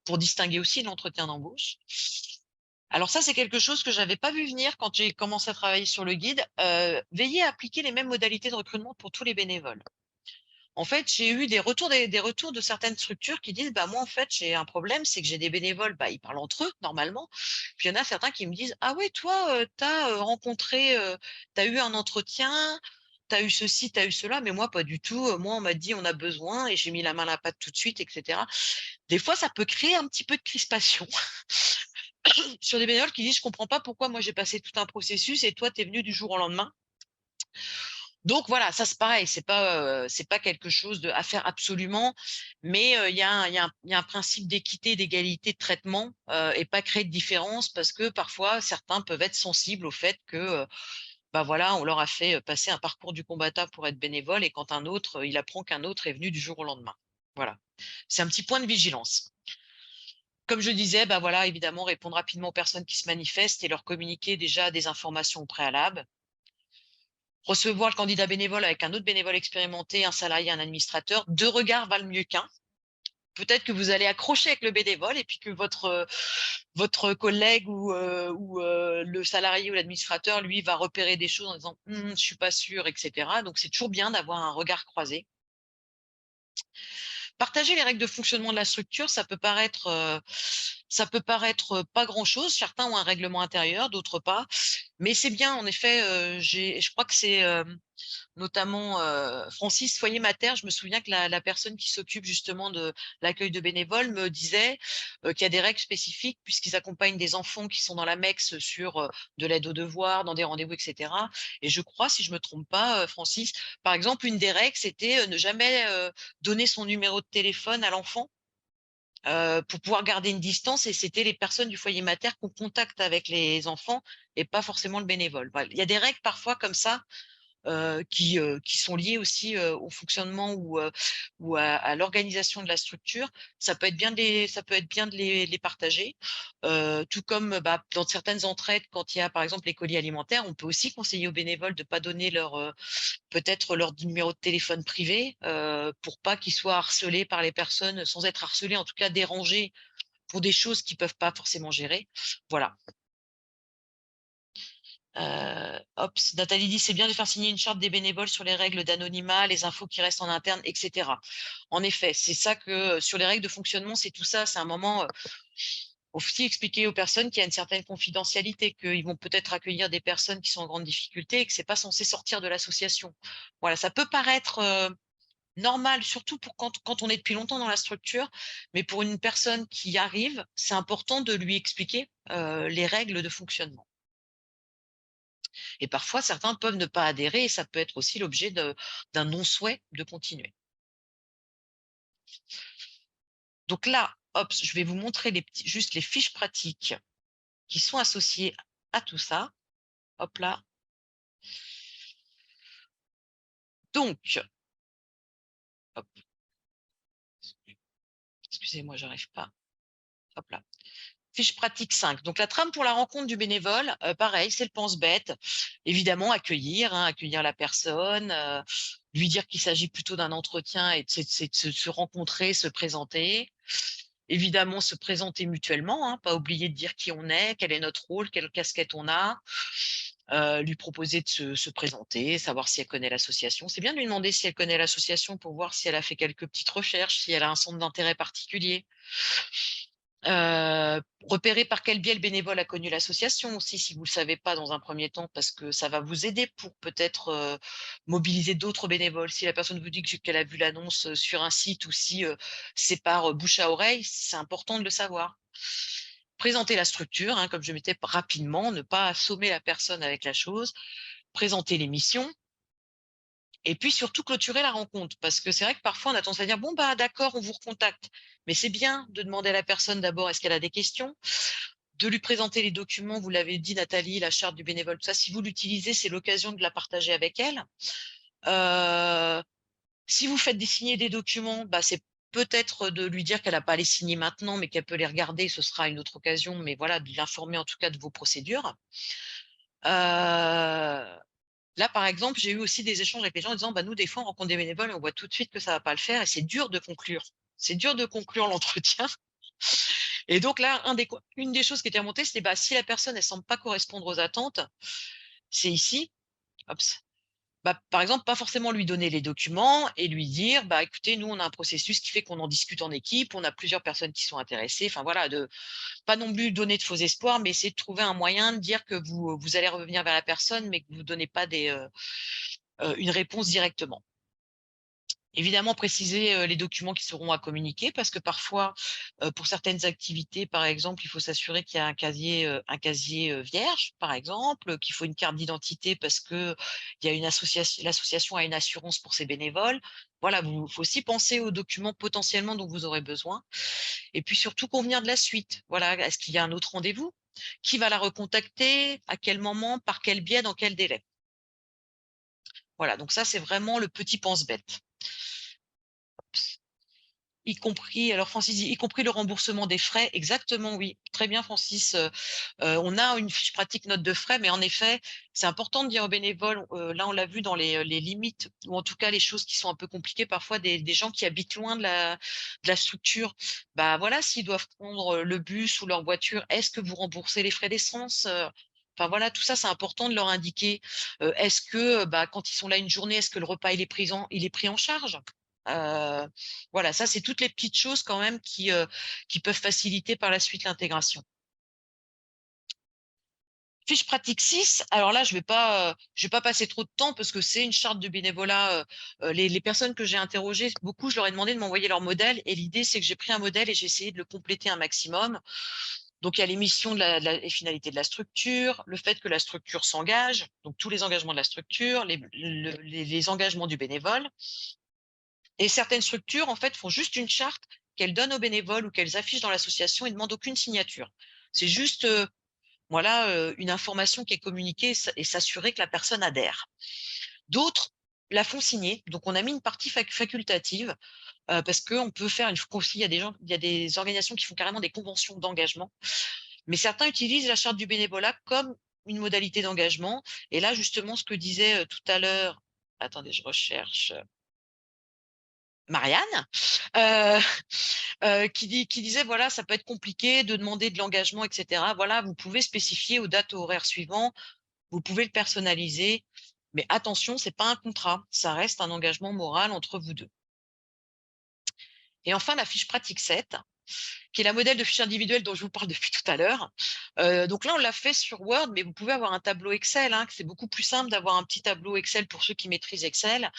Speaker 1: pour distinguer aussi l'entretien d'embauche. Alors ça, c'est quelque chose que j'avais pas vu venir quand j'ai commencé à travailler sur le guide. Veillez à appliquer les mêmes modalités de recrutement pour tous les bénévoles. En fait, j'ai eu des retours de certaines structures qui disent, bah moi en fait j'ai un problème, c'est que j'ai des bénévoles, bah ils parlent entre eux normalement. Puis il y en a certains qui me disent, ah ouais, toi tu as rencontré, tu as eu un entretien, tu as eu ceci, tu as eu cela, mais moi pas du tout. Moi on m'a dit on a besoin et j'ai mis la main à la pâte tout de suite, etc. Des fois ça peut créer un petit peu de crispation sur des bénévoles qui disent, je comprends pas pourquoi moi j'ai passé tout un processus et toi tu es venu du jour au lendemain. Donc voilà, ça c'est pareil, c'est pas quelque chose à faire absolument, mais il y a un principe d'équité, d'égalité de traitement et pas créer de différence parce que parfois certains peuvent être sensibles au fait que bah voilà, on leur a fait passer un parcours du combattant pour être bénévole et quand un autre, il apprend qu'un autre est venu du jour au lendemain. Voilà, c'est un petit point de vigilance. Comme je disais, bah voilà, évidemment, répondre rapidement aux personnes qui se manifestent et leur communiquer déjà des informations au préalable. Recevoir le candidat bénévole avec un autre bénévole expérimenté, un salarié, un administrateur, 2 regards valent mieux qu'un. Peut-être que vous allez accrocher avec le bénévole et puis que votre collègue ou le salarié ou l'administrateur, lui, va repérer des choses en disant je suis pas sûr, etc. Donc c'est toujours bien d'avoir un regard croisé. Partager les règles de fonctionnement de la structure, ça peut paraître pas grand-chose. Certains ont un règlement intérieur, d'autres pas. Mais c'est bien, en effet, je crois que c'est notamment Francis Foyer Mater. Je me souviens que la personne qui s'occupe justement de l'accueil de bénévoles me disait qu'il y a des règles spécifiques puisqu'ils accompagnent des enfants qui sont dans la MEX sur de l'aide aux devoirs, dans des rendez-vous, etc. Et je crois, si je me trompe pas, Francis, par exemple, une des règles, c'était ne jamais donner son numéro de téléphone à l'enfant pour pouvoir garder une distance et c'était les personnes du foyer mater qui ont contact avec les enfants et pas forcément le bénévole. Voilà. Il y a des règles parfois comme ça qui sont liées aussi au fonctionnement ou à l'organisation de la structure. Ça peut être bien de les partager. Tout comme bah, dans certaines entraides, quand il y a par exemple les colis alimentaires, on peut aussi conseiller aux bénévoles de ne pas donner peut-être leur numéro de téléphone privé pour pas qu'ils soient harcelés par les personnes, sans être harcelés, en tout cas dérangés pour des choses qu'ils peuvent pas forcément gérer. Voilà. Nathalie dit c'est bien de faire signer une charte des bénévoles sur les règles d'anonymat, les infos qui restent en interne, etc. En effet, c'est ça que sur les règles de fonctionnement, c'est tout ça. C'est un moment aussi expliquer aux personnes qu'il y a une certaine confidentialité, qu'ils vont peut-être accueillir des personnes qui sont en grande difficulté et que c'est pas censé sortir de l'association. Voilà, ça peut paraître normal, surtout pour quand on est depuis longtemps dans la structure, mais pour une personne qui arrive, c'est important de lui expliquer les règles de fonctionnement. Et parfois, certains peuvent ne pas adhérer et ça peut être aussi l'objet d'un non-souhait de continuer. Donc là, hop, je vais vous montrer juste les fiches pratiques qui sont associées à tout ça. Hop là. Donc, hop, excusez-moi, j'arrive pas. Hop là. Fiche pratique 5. Donc, la trame pour la rencontre du bénévole, pareil, c'est le pense-bête. Évidemment, accueillir la personne, lui dire qu'il s'agit plutôt d'un entretien et c'est de se rencontrer, se présenter. Évidemment, se présenter mutuellement, pas oublier de dire qui on est, quel est notre rôle, quelle casquette on a. Lui proposer de se présenter, savoir si elle connaît l'association. C'est bien de lui demander si elle connaît l'association pour voir si elle a fait quelques petites recherches, si elle a un centre d'intérêt particulier. Repérer par quel biais le bénévole a connu l'association aussi, si vous ne le savez pas dans un premier temps, parce que ça va vous aider pour peut-être mobiliser d'autres bénévoles. Si la personne vous dit qu'elle a vu l'annonce sur un site ou si c'est par bouche à oreille, c'est important de le savoir. Présenter la structure, comme je mettais rapidement, ne pas assommer la personne avec la chose, présenter les missions, et puis surtout clôturer la rencontre, parce que c'est vrai que parfois on a tendance à dire bon bah d'accord, on vous recontacte, mais c'est bien de demander à la personne d'abord est-ce qu'elle a des questions, de lui présenter les documents, vous l'avez dit Nathalie, la charte du bénévole, tout ça, si vous l'utilisez, c'est l'occasion de la partager avec elle. Si vous faites signer des documents, c'est peut-être de lui dire qu'elle n'a pas à les signer maintenant, mais qu'elle peut les regarder, ce sera une autre occasion, mais voilà, de l'informer en tout cas de vos procédures. Là, par exemple, j'ai eu aussi des échanges avec les gens en disant nous, des fois, on rencontre des bénévoles et on voit tout de suite que ça ne va pas le faire et c'est dur de conclure. C'est dur de conclure l'entretien. Et donc là, une des choses qui était remontée, c'était si la personne ne semble pas correspondre aux attentes, c'est ici. Hop, par exemple, pas forcément lui donner les documents et lui dire écoutez, nous, on a un processus qui fait qu'on en discute en équipe, on a plusieurs personnes qui sont intéressées. Enfin voilà, pas non plus donner de faux espoirs, mais essayer de trouver un moyen de dire que vous allez revenir vers la personne, mais que vous ne donnez pas une réponse directement. Évidemment, préciser les documents qui seront à communiquer, parce que parfois, pour certaines activités, par exemple, il faut s'assurer qu'il y a un casier vierge, par exemple, qu'il faut une carte d'identité parce que l'association a une assurance pour ses bénévoles. Voilà, il faut aussi penser aux documents potentiellement dont vous aurez besoin. Et puis surtout convenir de la suite. Voilà, est-ce qu'il y a un autre rendez-vous? Qui va la recontacter? À quel moment? Par quel biais? Dans quel délai? Voilà, donc ça, c'est vraiment le petit pense-bête. Y compris, alors Francis dit, y compris le remboursement des frais, exactement, oui. Très bien, Francis. On a une fiche pratique note de frais, mais en effet, c'est important de dire aux bénévoles, là on l'a vu dans les limites, ou en tout cas les choses qui sont un peu compliquées, parfois des gens qui habitent loin de la structure. Voilà, s'ils doivent prendre le bus ou leur voiture, est-ce que vous remboursez les frais d'essence? Enfin voilà, tout ça, c'est important de leur indiquer. Est-ce que quand ils sont là une journée, est-ce que le repas il est pris en charge? Voilà, ça, c'est toutes les petites choses quand même qui peuvent faciliter par la suite l'intégration. Fiche pratique 6, alors là, je vais pas passer trop de temps parce que c'est une charte de bénévolat. Les personnes que j'ai interrogées, beaucoup, je leur ai demandé de m'envoyer leur modèle et l'idée, c'est que j'ai pris un modèle et j'ai essayé de le compléter un maximum. Donc, il y a les missions les finalités de la structure, le fait que la structure s'engage, donc tous les engagements de la structure, les engagements du bénévole. Et certaines structures, en fait, font juste une charte qu'elles donnent aux bénévoles ou qu'elles affichent dans l'association et ne demandent aucune signature. C'est juste une information qui est communiquée et s'assurer que la personne adhère. D'autres la font signer. Donc, on a mis une partie facultative parce qu'on peut faire il y a des organisations qui font carrément des conventions d'engagement. Mais certains utilisent la charte du bénévolat comme une modalité d'engagement. Et là, justement, ce que disait tout à l'heure, attendez, je recherche. Marianne, qui disait voilà, ça peut être compliqué de demander de l'engagement, etc. Voilà, vous pouvez spécifier aux dates horaires suivantes, vous pouvez le personnaliser, mais attention, c'est pas un contrat, ça reste un engagement moral entre vous deux. Et enfin, la fiche pratique 7, qui est la modèle de fiche individuelle dont je vous parle depuis tout à l'heure. Donc là, on l'a fait sur Word, mais vous pouvez avoir un tableau Excel, c'est beaucoup plus simple d'avoir un petit tableau Excel pour ceux qui maîtrisent Excel.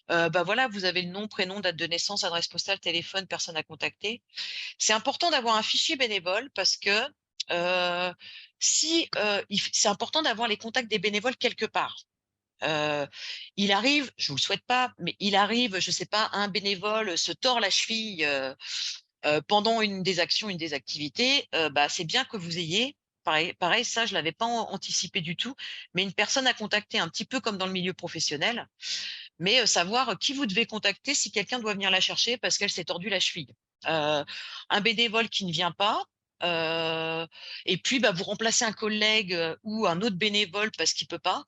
Speaker 1: Voilà, vous avez le nom, prénom, date de naissance, adresse postale, téléphone, personne à contacter. C'est important d'avoir un fichier bénévole parce que c'est important d'avoir les contacts des bénévoles quelque part. Il arrive, je vous le souhaite pas, mais il arrive, je sais pas, un bénévole se tord la cheville pendant une des actions, une des activités, bah, c'est bien que vous ayez, pareil, ça je l'avais pas anticipé du tout, mais une personne à contacter un petit peu comme dans le milieu professionnel, mais savoir qui vous devez contacter si quelqu'un doit venir la chercher parce qu'elle s'est tordu la cheville. Un bénévole qui ne vient pas, et puis bah, vous remplacez un collègue ou un autre bénévole parce qu'il peut pas.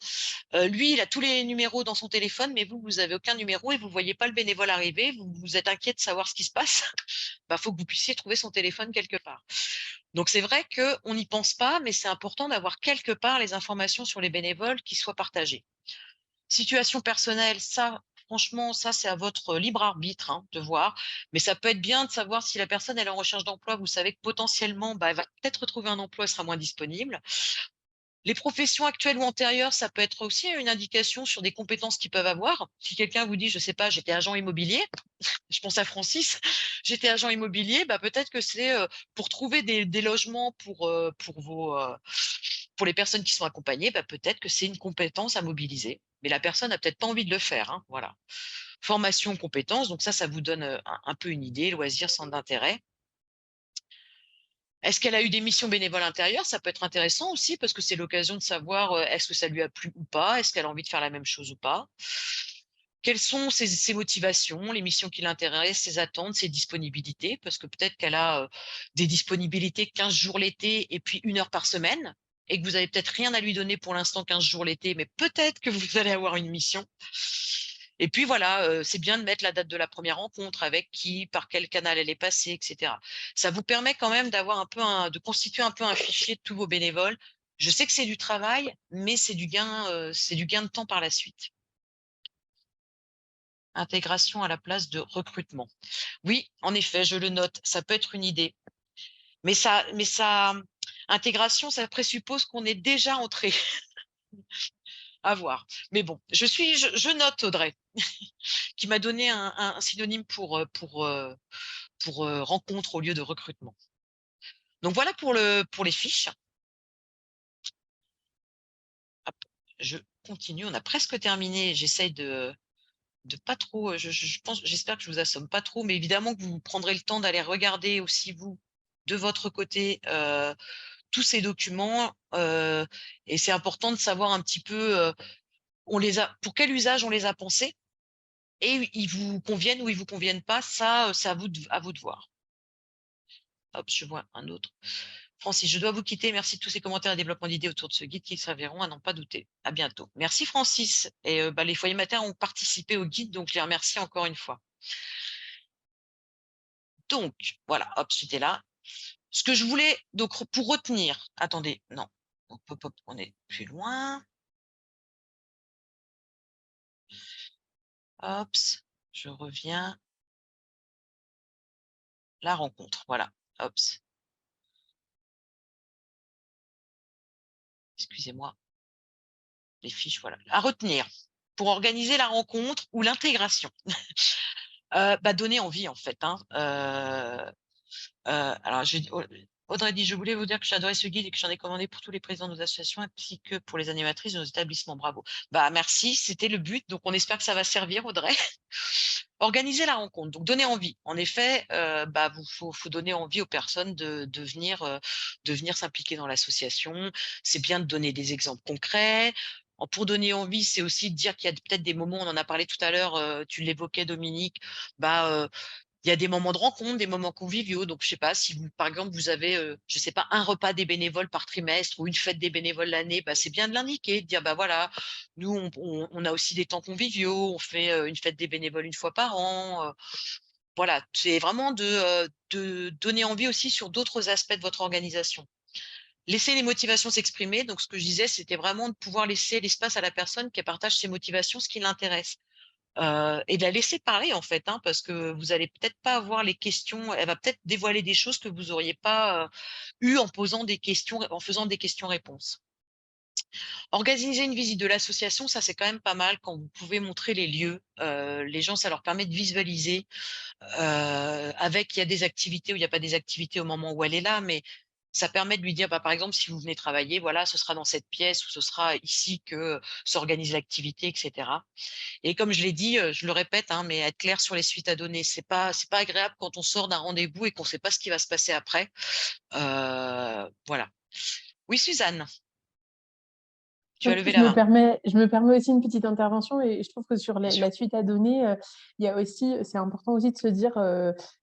Speaker 1: Lui, il a tous les numéros dans son téléphone, mais vous avez aucun numéro et vous voyez pas le bénévole arriver. Vous êtes inquiet de savoir ce qui se passe. Bah, faut que vous puissiez trouver son téléphone quelque part. Donc c'est vrai qu'on n'y pense pas, mais c'est important d'avoir quelque part les informations sur les bénévoles qui soient partagées. Situation personnelle, ça, franchement, ça, c'est à votre libre arbitre hein, de voir. Mais ça peut être bien de savoir si la personne elle est en recherche d'emploi. Vous savez que potentiellement, bah, elle va peut-être retrouver un emploi, elle sera moins disponible. Les professions actuelles ou antérieures, ça peut être aussi une indication sur des compétences qu'ils peuvent avoir. Si quelqu'un vous dit, je sais pas, j'étais agent immobilier, je pense à Francis, j'étais agent immobilier, bah peut-être que c'est pour trouver des logements pour les personnes qui sont accompagnées, bah peut-être que c'est une compétence à mobiliser. Mais la personne n'a peut-être pas envie de le faire. Hein, voilà. Formation, compétences, donc ça vous donne un peu une idée, loisirs, centre d'intérêt. Est-ce qu'elle a eu des missions bénévoles intérieures? Ça peut être intéressant aussi parce que c'est l'occasion de savoir est-ce que ça lui a plu ou pas? Est-ce qu'elle a envie de faire la même chose ou pas? Quelles sont ses motivations, les missions qui l'intéressent, ses attentes, ses disponibilités? Parce que peut-être qu'elle a des disponibilités 15 jours l'été et puis 1 heure par semaine et que vous avez peut-être rien à lui donner pour l'instant 15 jours l'été, mais peut-être que vous allez avoir une mission. Et puis voilà, c'est bien de mettre la date de la première rencontre, avec qui, par quel canal elle est passée, etc. Ça vous permet quand même d'avoir de constituer un peu un fichier de tous vos bénévoles. Je sais que c'est du travail, mais c'est du gain de temps par la suite. Intégration à la place de recrutement. Oui, en effet, je le note, ça peut être une idée. Mais intégration, ça présuppose qu'on est déjà entré. À voir. Mais bon, je note Audrey, qui m'a donné un synonyme pour rencontre au lieu de recrutement. Donc voilà pour les fiches. Hop, je continue, on a presque terminé. J'essaye de pas trop, j'espère que je vous assomme pas trop, mais évidemment que vous prendrez le temps d'aller regarder aussi vous, de votre côté, tous ces documents. Et c'est important de savoir un petit peu pour quel usage on les a pensés. Et ils vous conviennent ou ils vous conviennent pas, ça, c'est à vous de voir. Hop, je vois un autre. Francis, je dois vous quitter. Merci de tous ces commentaires et développements d'idées autour de ce guide qui serviront à n'en pas douter. À bientôt. Merci Francis. Et les foyers maternels ont participé au guide, donc je les remercie encore une fois. Donc, voilà, hop, c'était là. Ce que je voulais, donc pour retenir, attendez, non, hop, on est plus loin. Hop, je reviens. La rencontre, voilà, hop. Excusez-moi. Les fiches, voilà. À retenir pour organiser la rencontre ou l'intégration. Donner envie, en fait. Hein. Alors, Audrey dit, je voulais vous dire que j'adorais ce guide et que j'en ai commandé pour tous les présidents de nos associations ainsi que pour les animatrices de nos établissements. Bravo. Merci, c'était le but. Donc, on espère que ça va servir, Audrey. Organiser la rencontre, donc donner envie. En effet, faut donner envie aux personnes de venir s'impliquer dans l'association. C'est bien de donner des exemples concrets. Pour donner envie, c'est aussi de dire qu'il y a peut-être des moments, on en a parlé tout à l'heure, tu l'évoquais Dominique, il y a des moments de rencontre, des moments conviviaux. Donc, je sais pas, si vous, par exemple, vous avez, je sais pas, un repas des bénévoles par trimestre ou une fête des bénévoles l'année, c'est bien de l'indiquer, de dire, voilà, nous, on a aussi des temps conviviaux, on fait une fête des bénévoles une fois par an. Voilà, c'est vraiment de donner envie aussi sur d'autres aspects de votre organisation. Laisser les motivations s'exprimer. Donc, ce que je disais, c'était vraiment de pouvoir laisser l'espace à la personne qui partage ses motivations, ce qui l'intéresse. Et de la laisser parler en fait, hein, parce que vous allez peut-être pas avoir les questions. Elle va peut-être dévoiler des choses que vous auriez pas eu en posant des questions, en faisant des questions-réponses. Organiser une visite de l'association, ça c'est quand même pas mal quand vous pouvez montrer les lieux. Les gens, ça leur permet de visualiser. Il y a des activités ou il n'y a pas des activités au moment où elle est là, mais ça permet de lui dire, bah, par exemple, si vous venez travailler, voilà, ce sera dans cette pièce ou ce sera ici que s'organise l'activité, etc. Et comme je l'ai dit, je le répète, hein, mais être clair sur les suites à donner, c'est pas agréable quand on sort d'un rendez-vous et qu'on ne sait pas ce qui va se passer après. Voilà. Oui, Suzanne, tu as levé la main.
Speaker 2: Je me permets aussi une petite intervention et je trouve que sur
Speaker 1: Bien sûr.
Speaker 2: la suite à donner, il y a aussi, c'est important aussi de se dire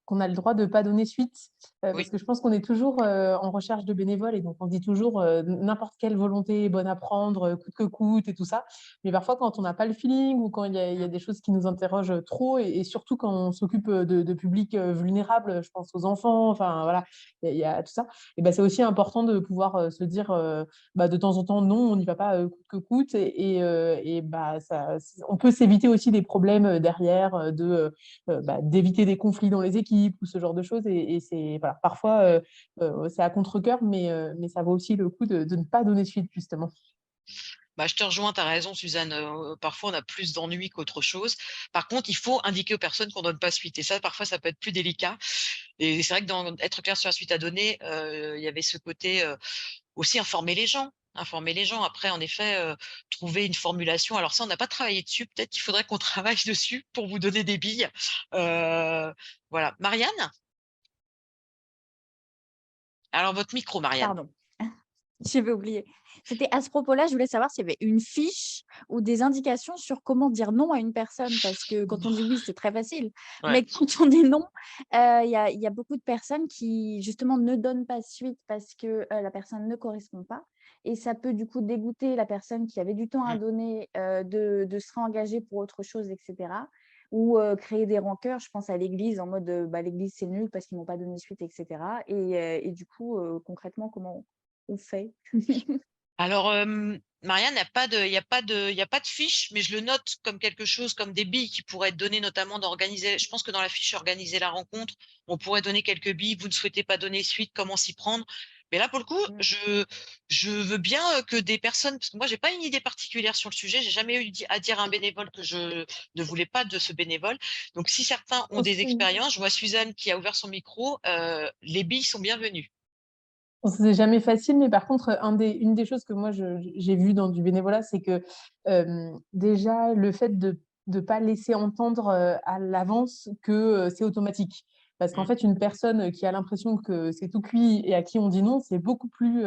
Speaker 2: qu'on a le droit de ne pas donner suite
Speaker 1: Oui.
Speaker 2: parce que je pense qu'on est toujours en recherche de bénévoles et donc on dit toujours n'importe quelle volonté est bonne à prendre, coûte que coûte et tout ça. Mais parfois, quand on n'a pas le feeling ou quand il y a des choses qui nous interrogent trop et surtout quand on s'occupe de publics vulnérables, je pense aux enfants, enfin voilà, il y a tout ça. Et ben, c'est aussi important de pouvoir se dire bah, de temps en temps, non, on n'y va pas coûte que coûte. Et bah, on peut s'éviter aussi des problèmes derrière, bah, d'éviter des conflits dans les équipes ou ce genre de choses. Et c'est, voilà, parfois, c'est à contre-cœur, mais ça vaut aussi le coup de ne pas donner suite, justement.
Speaker 1: Bah, je te rejoins, tu as raison, Suzanne. Parfois, on a plus d'ennuis qu'autre chose. Par contre, il faut indiquer aux personnes qu'on ne donne pas suite. Et ça, parfois, ça peut être plus délicat. Et c'est vrai que dans être clair sur la suite à donner, il y avait ce côté aussi informer les gens. Informer les gens. Après, en effet, trouver une formulation. Alors ça, on n'a pas travaillé dessus. Peut-être qu'il faudrait qu'on travaille dessus pour vous donner des billes. Voilà. Marianne? Alors, votre micro, Marianne.
Speaker 5: Pardon, j'avais oublié. C'était à ce propos-là, je voulais savoir s'il y avait une fiche ou des indications sur comment dire non à une personne, parce que quand on dit oui, c'est très facile,
Speaker 1: Ouais.
Speaker 5: mais quand on dit non, il y a beaucoup de personnes qui, justement, ne donnent pas suite parce que la personne ne correspond pas. Et ça peut, du coup, dégoûter la personne qui avait du temps à
Speaker 1: Mmh.
Speaker 5: donner de se réengager pour autre chose, etc. Ou créer des rancœurs, je pense à l'église, en mode bah, l'église c'est nul parce qu'ils m'ont pas donné suite, etc. Et du coup, concrètement, comment on fait?
Speaker 1: Alors, Marianne, il y a pas de fiche, mais je le note comme quelque chose, comme des billes qui pourraient être données, notamment d'organiser. Je pense que dans la fiche organiser la rencontre, on pourrait donner quelques billes. Vous ne souhaitez pas donner suite, comment s'y prendre? Mais là, pour le coup,
Speaker 5: Mmh.
Speaker 1: je veux bien que des personnes, parce que moi, j'ai pas une idée particulière sur le sujet. J'ai jamais eu à dire à un bénévole que je ne voulais pas de ce bénévole. Donc, si certains ont des
Speaker 2: Aussi,
Speaker 1: expériences, je vois Suzanne qui a ouvert son micro, les billes sont bienvenues.
Speaker 2: c'est jamais facile, mais par contre, une des choses que moi j'ai vues dans du bénévolat, c'est que déjà le fait de ne pas laisser entendre à l'avance que c'est automatique. Parce qu'en
Speaker 1: Mmh.
Speaker 2: fait, une personne qui a l'impression que c'est tout cuit et à qui on dit non, c'est beaucoup plus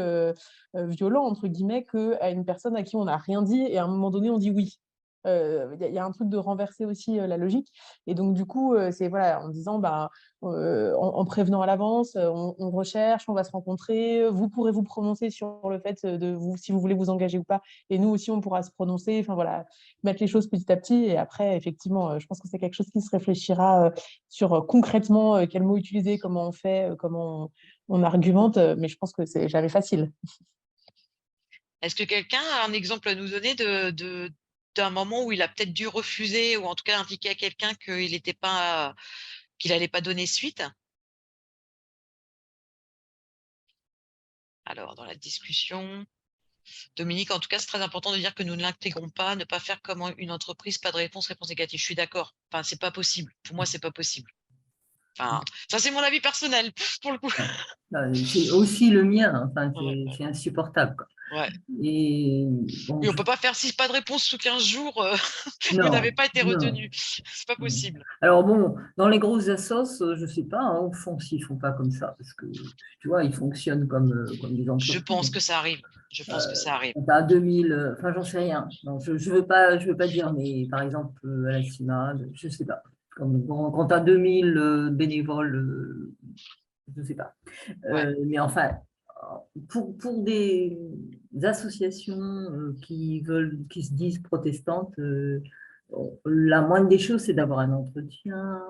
Speaker 2: violent, entre guillemets, qu'à une personne à qui on n'a rien dit et à un moment donné, on dit oui. Y a un truc de renverser aussi la logique. Et donc, du coup, c'est voilà, en disant, bah, en prévenant à l'avance, on recherche, on va se rencontrer, vous pourrez vous prononcer sur le fait de vous, si vous voulez vous engager ou pas, et nous aussi on pourra se prononcer, enfin voilà, mettre les choses petit à petit, et après effectivement, je pense que c'est quelque chose qui se réfléchira sur concrètement quels mots utiliser, comment on fait, comment on argumente, mais je pense que c'est jamais facile.
Speaker 1: Est-ce que quelqu'un a un exemple à nous donner d'un moment où il a peut-être dû refuser ou en tout cas indiquer à quelqu'un qu'il n'allait pas donner suite? Alors, dans la discussion, Dominique, en tout cas, c'est très important de dire que nous ne l'intégrons pas, ne pas faire comme une entreprise, pas de réponse, réponse négative. Je suis d'accord. Enfin, c'est pas possible. Pour moi, c'est pas possible. Enfin, ça, c'est mon avis personnel, pour le coup.
Speaker 4: C'est aussi le mien, enfin,
Speaker 1: Ouais,
Speaker 4: c'est insupportable, quoi.
Speaker 1: ouais.
Speaker 4: Et bon,
Speaker 1: Oui, on peut pas faire si pas de réponse sous 15 jours, vous
Speaker 4: non,
Speaker 1: n'avez pas été
Speaker 4: non.
Speaker 1: retenu. C'est pas possible.
Speaker 4: Alors bon, dans les grosses assos, je sais pas, hein, au fond, s'ils font pas comme ça, parce que tu vois, ils fonctionnent comme des
Speaker 1: Je pense
Speaker 4: entreprises.
Speaker 1: que ça arrive. Je pense que ça arrive.
Speaker 4: Quand tu as 2000, enfin, j'en sais rien. Non, je veux pas dire, mais par exemple, à la CIMAD, je sais pas. Quand tu as 2000 bénévoles, je sais pas.
Speaker 1: Ouais.
Speaker 4: Mais enfin, pour des associations qui se disent protestantes, la moindre des choses, c'est d'avoir un entretien,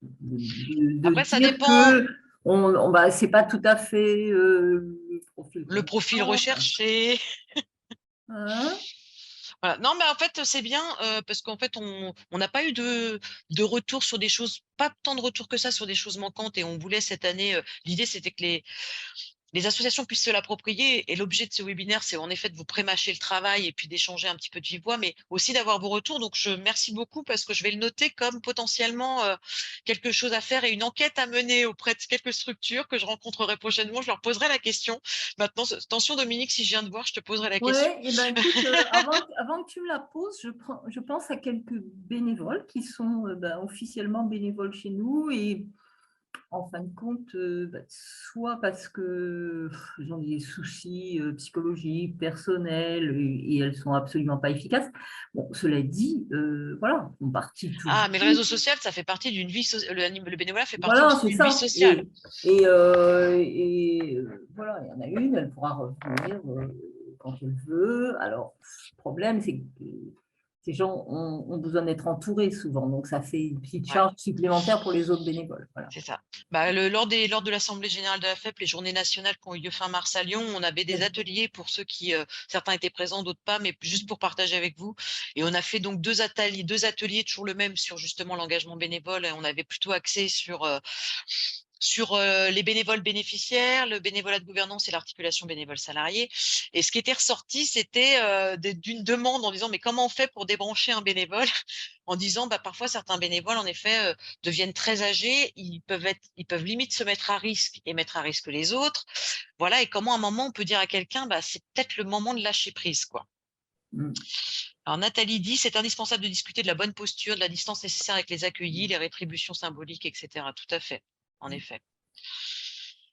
Speaker 4: de
Speaker 1: Après, ça
Speaker 4: dire
Speaker 1: dépend.
Speaker 4: que c'est pas tout à fait le profil
Speaker 1: Le
Speaker 4: qu'on
Speaker 1: profil
Speaker 4: cherche.
Speaker 1: recherché.
Speaker 4: Hein.
Speaker 1: Voilà. Non, mais en fait, c'est bien parce qu'en fait, on n'a pas eu de retour sur des choses, pas tant de retour que ça sur des choses manquantes. Et on voulait cette année, l'idée, c'était que les associations puissent se l'approprier. Et l'objet de ce webinaire, c'est en effet de vous prémâcher le travail et puis d'échanger un petit peu de vive voix, mais aussi d'avoir vos retours. Donc, je merci beaucoup parce que je vais le noter comme potentiellement quelque chose à faire et une enquête à mener auprès de quelques structures que je rencontrerai prochainement. Je leur poserai la question. Maintenant, attention Dominique, si je viens de voir, je te poserai la
Speaker 4: Oui,
Speaker 1: question.
Speaker 4: et ben écoute, avant que tu me la poses, je pense à quelques bénévoles qui sont officiellement bénévoles chez nous et en fin de compte, soit parce que ils ont des soucis psychologiques, personnels, et elles sont absolument pas efficaces. Bon, cela dit, voilà, on partit tout.
Speaker 1: Ah, mais le réseau social, ça fait partie d'une vie le bénévolat fait partie
Speaker 4: Voilà,
Speaker 1: aussi
Speaker 4: c'est
Speaker 1: d'une vie
Speaker 4: ça.
Speaker 1: sociale.
Speaker 4: Voilà, il y en a une, elle pourra revenir quand elle veut. Alors, le problème, c'est que ces gens ont besoin d'être entourés souvent, donc ça fait une petite
Speaker 1: Ouais.
Speaker 4: charge supplémentaire pour les autres bénévoles. Voilà.
Speaker 1: C'est ça. Bah, lors de l'Assemblée générale de la FEP, les journées nationales qui ont eu lieu fin mars à Lyon, on avait des ateliers pour ceux qui, certains étaient présents, d'autres pas, mais juste pour partager avec vous. Et on a fait donc deux ateliers toujours le même sur justement l'engagement bénévole. Et on avait plutôt axé sur les bénévoles bénéficiaires, le bénévolat de gouvernance et l'articulation bénévole salarié. Et ce qui était ressorti, c'était d'une demande en disant mais comment on fait pour débrancher un bénévole, en disant bah parfois certains bénévoles en effet deviennent très âgés, ils peuvent limite se mettre à risque et mettre à risque les autres. Voilà, et comment à un moment on peut dire à quelqu'un bah c'est peut-être le moment de lâcher prise quoi.
Speaker 4: Mm.
Speaker 1: Alors Nathalie dit c'est indispensable de discuter de la bonne posture, de la distance nécessaire avec les accueillis, les rétributions symboliques, etc. Tout à fait, en effet.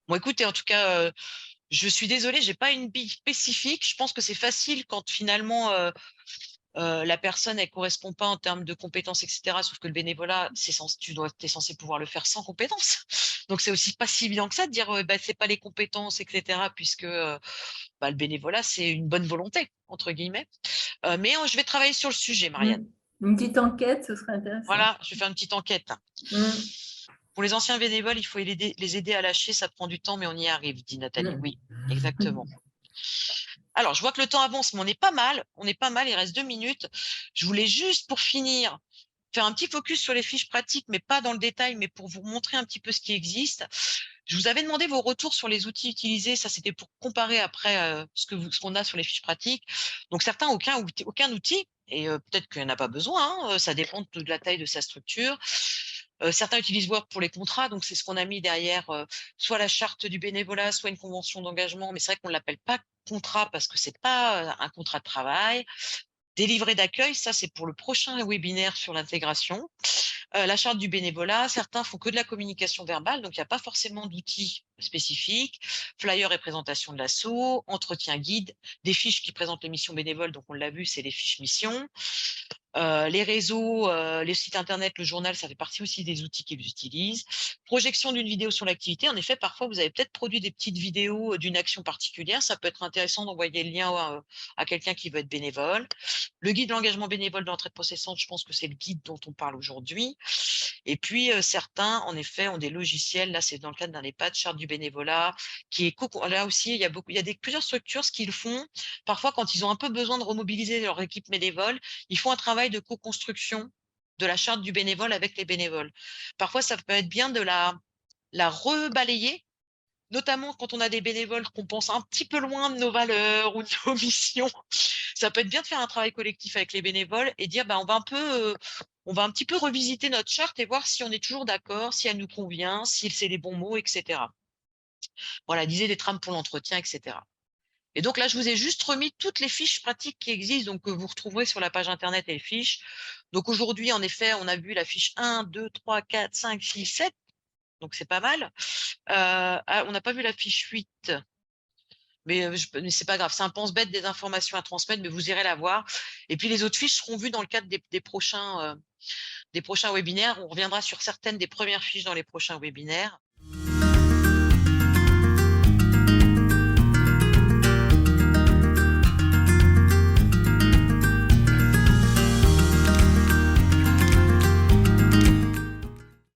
Speaker 1: Bon, écoutez, en tout cas, je suis désolée, j'ai pas une bille spécifique. Je pense que c'est facile quand finalement la personne elle correspond pas en termes de compétences, etc. Sauf que le bénévolat, t'es censé pouvoir le faire sans compétences. Donc c'est aussi pas si évident que ça de dire bah, c'est pas les compétences, etc. Puisque bah, le bénévolat c'est une bonne volonté entre guillemets. Mais je vais travailler sur le sujet, Marianne.
Speaker 4: Une petite enquête, ce serait intéressant.
Speaker 1: Voilà, je vais faire une petite enquête.
Speaker 4: Mm.
Speaker 1: Pour les anciens bénévoles, il faut les aider à lâcher, ça prend du temps, mais on y arrive, dit Nathalie.
Speaker 4: Mm.
Speaker 1: Oui, exactement. Alors, je vois que le temps avance, mais on est pas mal. On est pas mal, il reste 2 minutes. Je voulais juste, pour finir, faire un petit focus sur les fiches pratiques, mais pas dans le détail, mais pour vous montrer un petit peu ce qui existe. Je vous avais demandé vos retours sur les outils utilisés. Ça, c'était pour comparer après ce qu'on a sur les fiches pratiques. Donc, certains, aucun outil. Et peut-être qu'il n'y en a pas besoin, hein, ça dépend de la taille de sa structure. Certains utilisent Word pour les contrats, donc c'est ce qu'on a mis derrière, soit la charte du bénévolat, soit une convention d'engagement, mais c'est vrai qu'on ne l'appelle pas contrat parce que c'est pas un contrat de travail. Des livrets d'accueil, ça c'est pour le prochain webinaire sur l'intégration. La charte du bénévolat, certains font que de la communication verbale, donc il n'y a pas forcément d'outils spécifiques. Flyer et présentation de l'assaut, entretien guide, des fiches qui présentent les missions bénévoles, donc on l'a vu, c'est les fiches missions. Les réseaux, les sites internet, le journal, ça fait partie aussi des outils qu'ils utilisent. Projection d'une vidéo sur l'activité. En effet, parfois, vous avez peut-être produit des petites vidéos d'une action particulière. Ça peut être intéressant d'envoyer le lien à quelqu'un qui veut être bénévole. Le guide de l'engagement bénévole de l'entraide processante, je pense que c'est le guide dont on parle aujourd'hui. Et puis, certains, en effet, ont des logiciels. Là, c'est dans le cadre d'un EHPAD, charte du bénévolat, qui est là aussi, il y a plusieurs structures, ce qu'ils font. Parfois, quand ils ont un peu besoin de remobiliser leur équipe bénévole, ils font un travail de co-construction de la charte du bénévole avec les bénévoles. Parfois, ça peut être bien de la rebalayer, notamment quand on a des bénévoles qu'on pense un petit peu loin de nos valeurs ou de nos missions. Ça peut être bien de faire un travail collectif avec les bénévoles et dire bah, on va un petit peu revisiter notre charte et voir si on est toujours d'accord, si elle nous convient, si c'est les bons mots, etc. Voilà, disait des trames pour l'entretien, etc. Et donc là, je vous ai juste remis toutes les fiches pratiques qui existent, donc que vous retrouverez sur la page internet et les fiches. Donc aujourd'hui, en effet, on a vu la fiche 1, 2, 3, 4, 5, 6, 7. Donc c'est pas mal. On n'a pas vu la fiche 8. Mais c'est pas grave, c'est un pense-bête des informations à transmettre, mais vous irez la voir. Et puis les autres fiches seront vues dans le cadre des prochains webinaires. On reviendra sur certaines des premières fiches dans les prochains webinaires.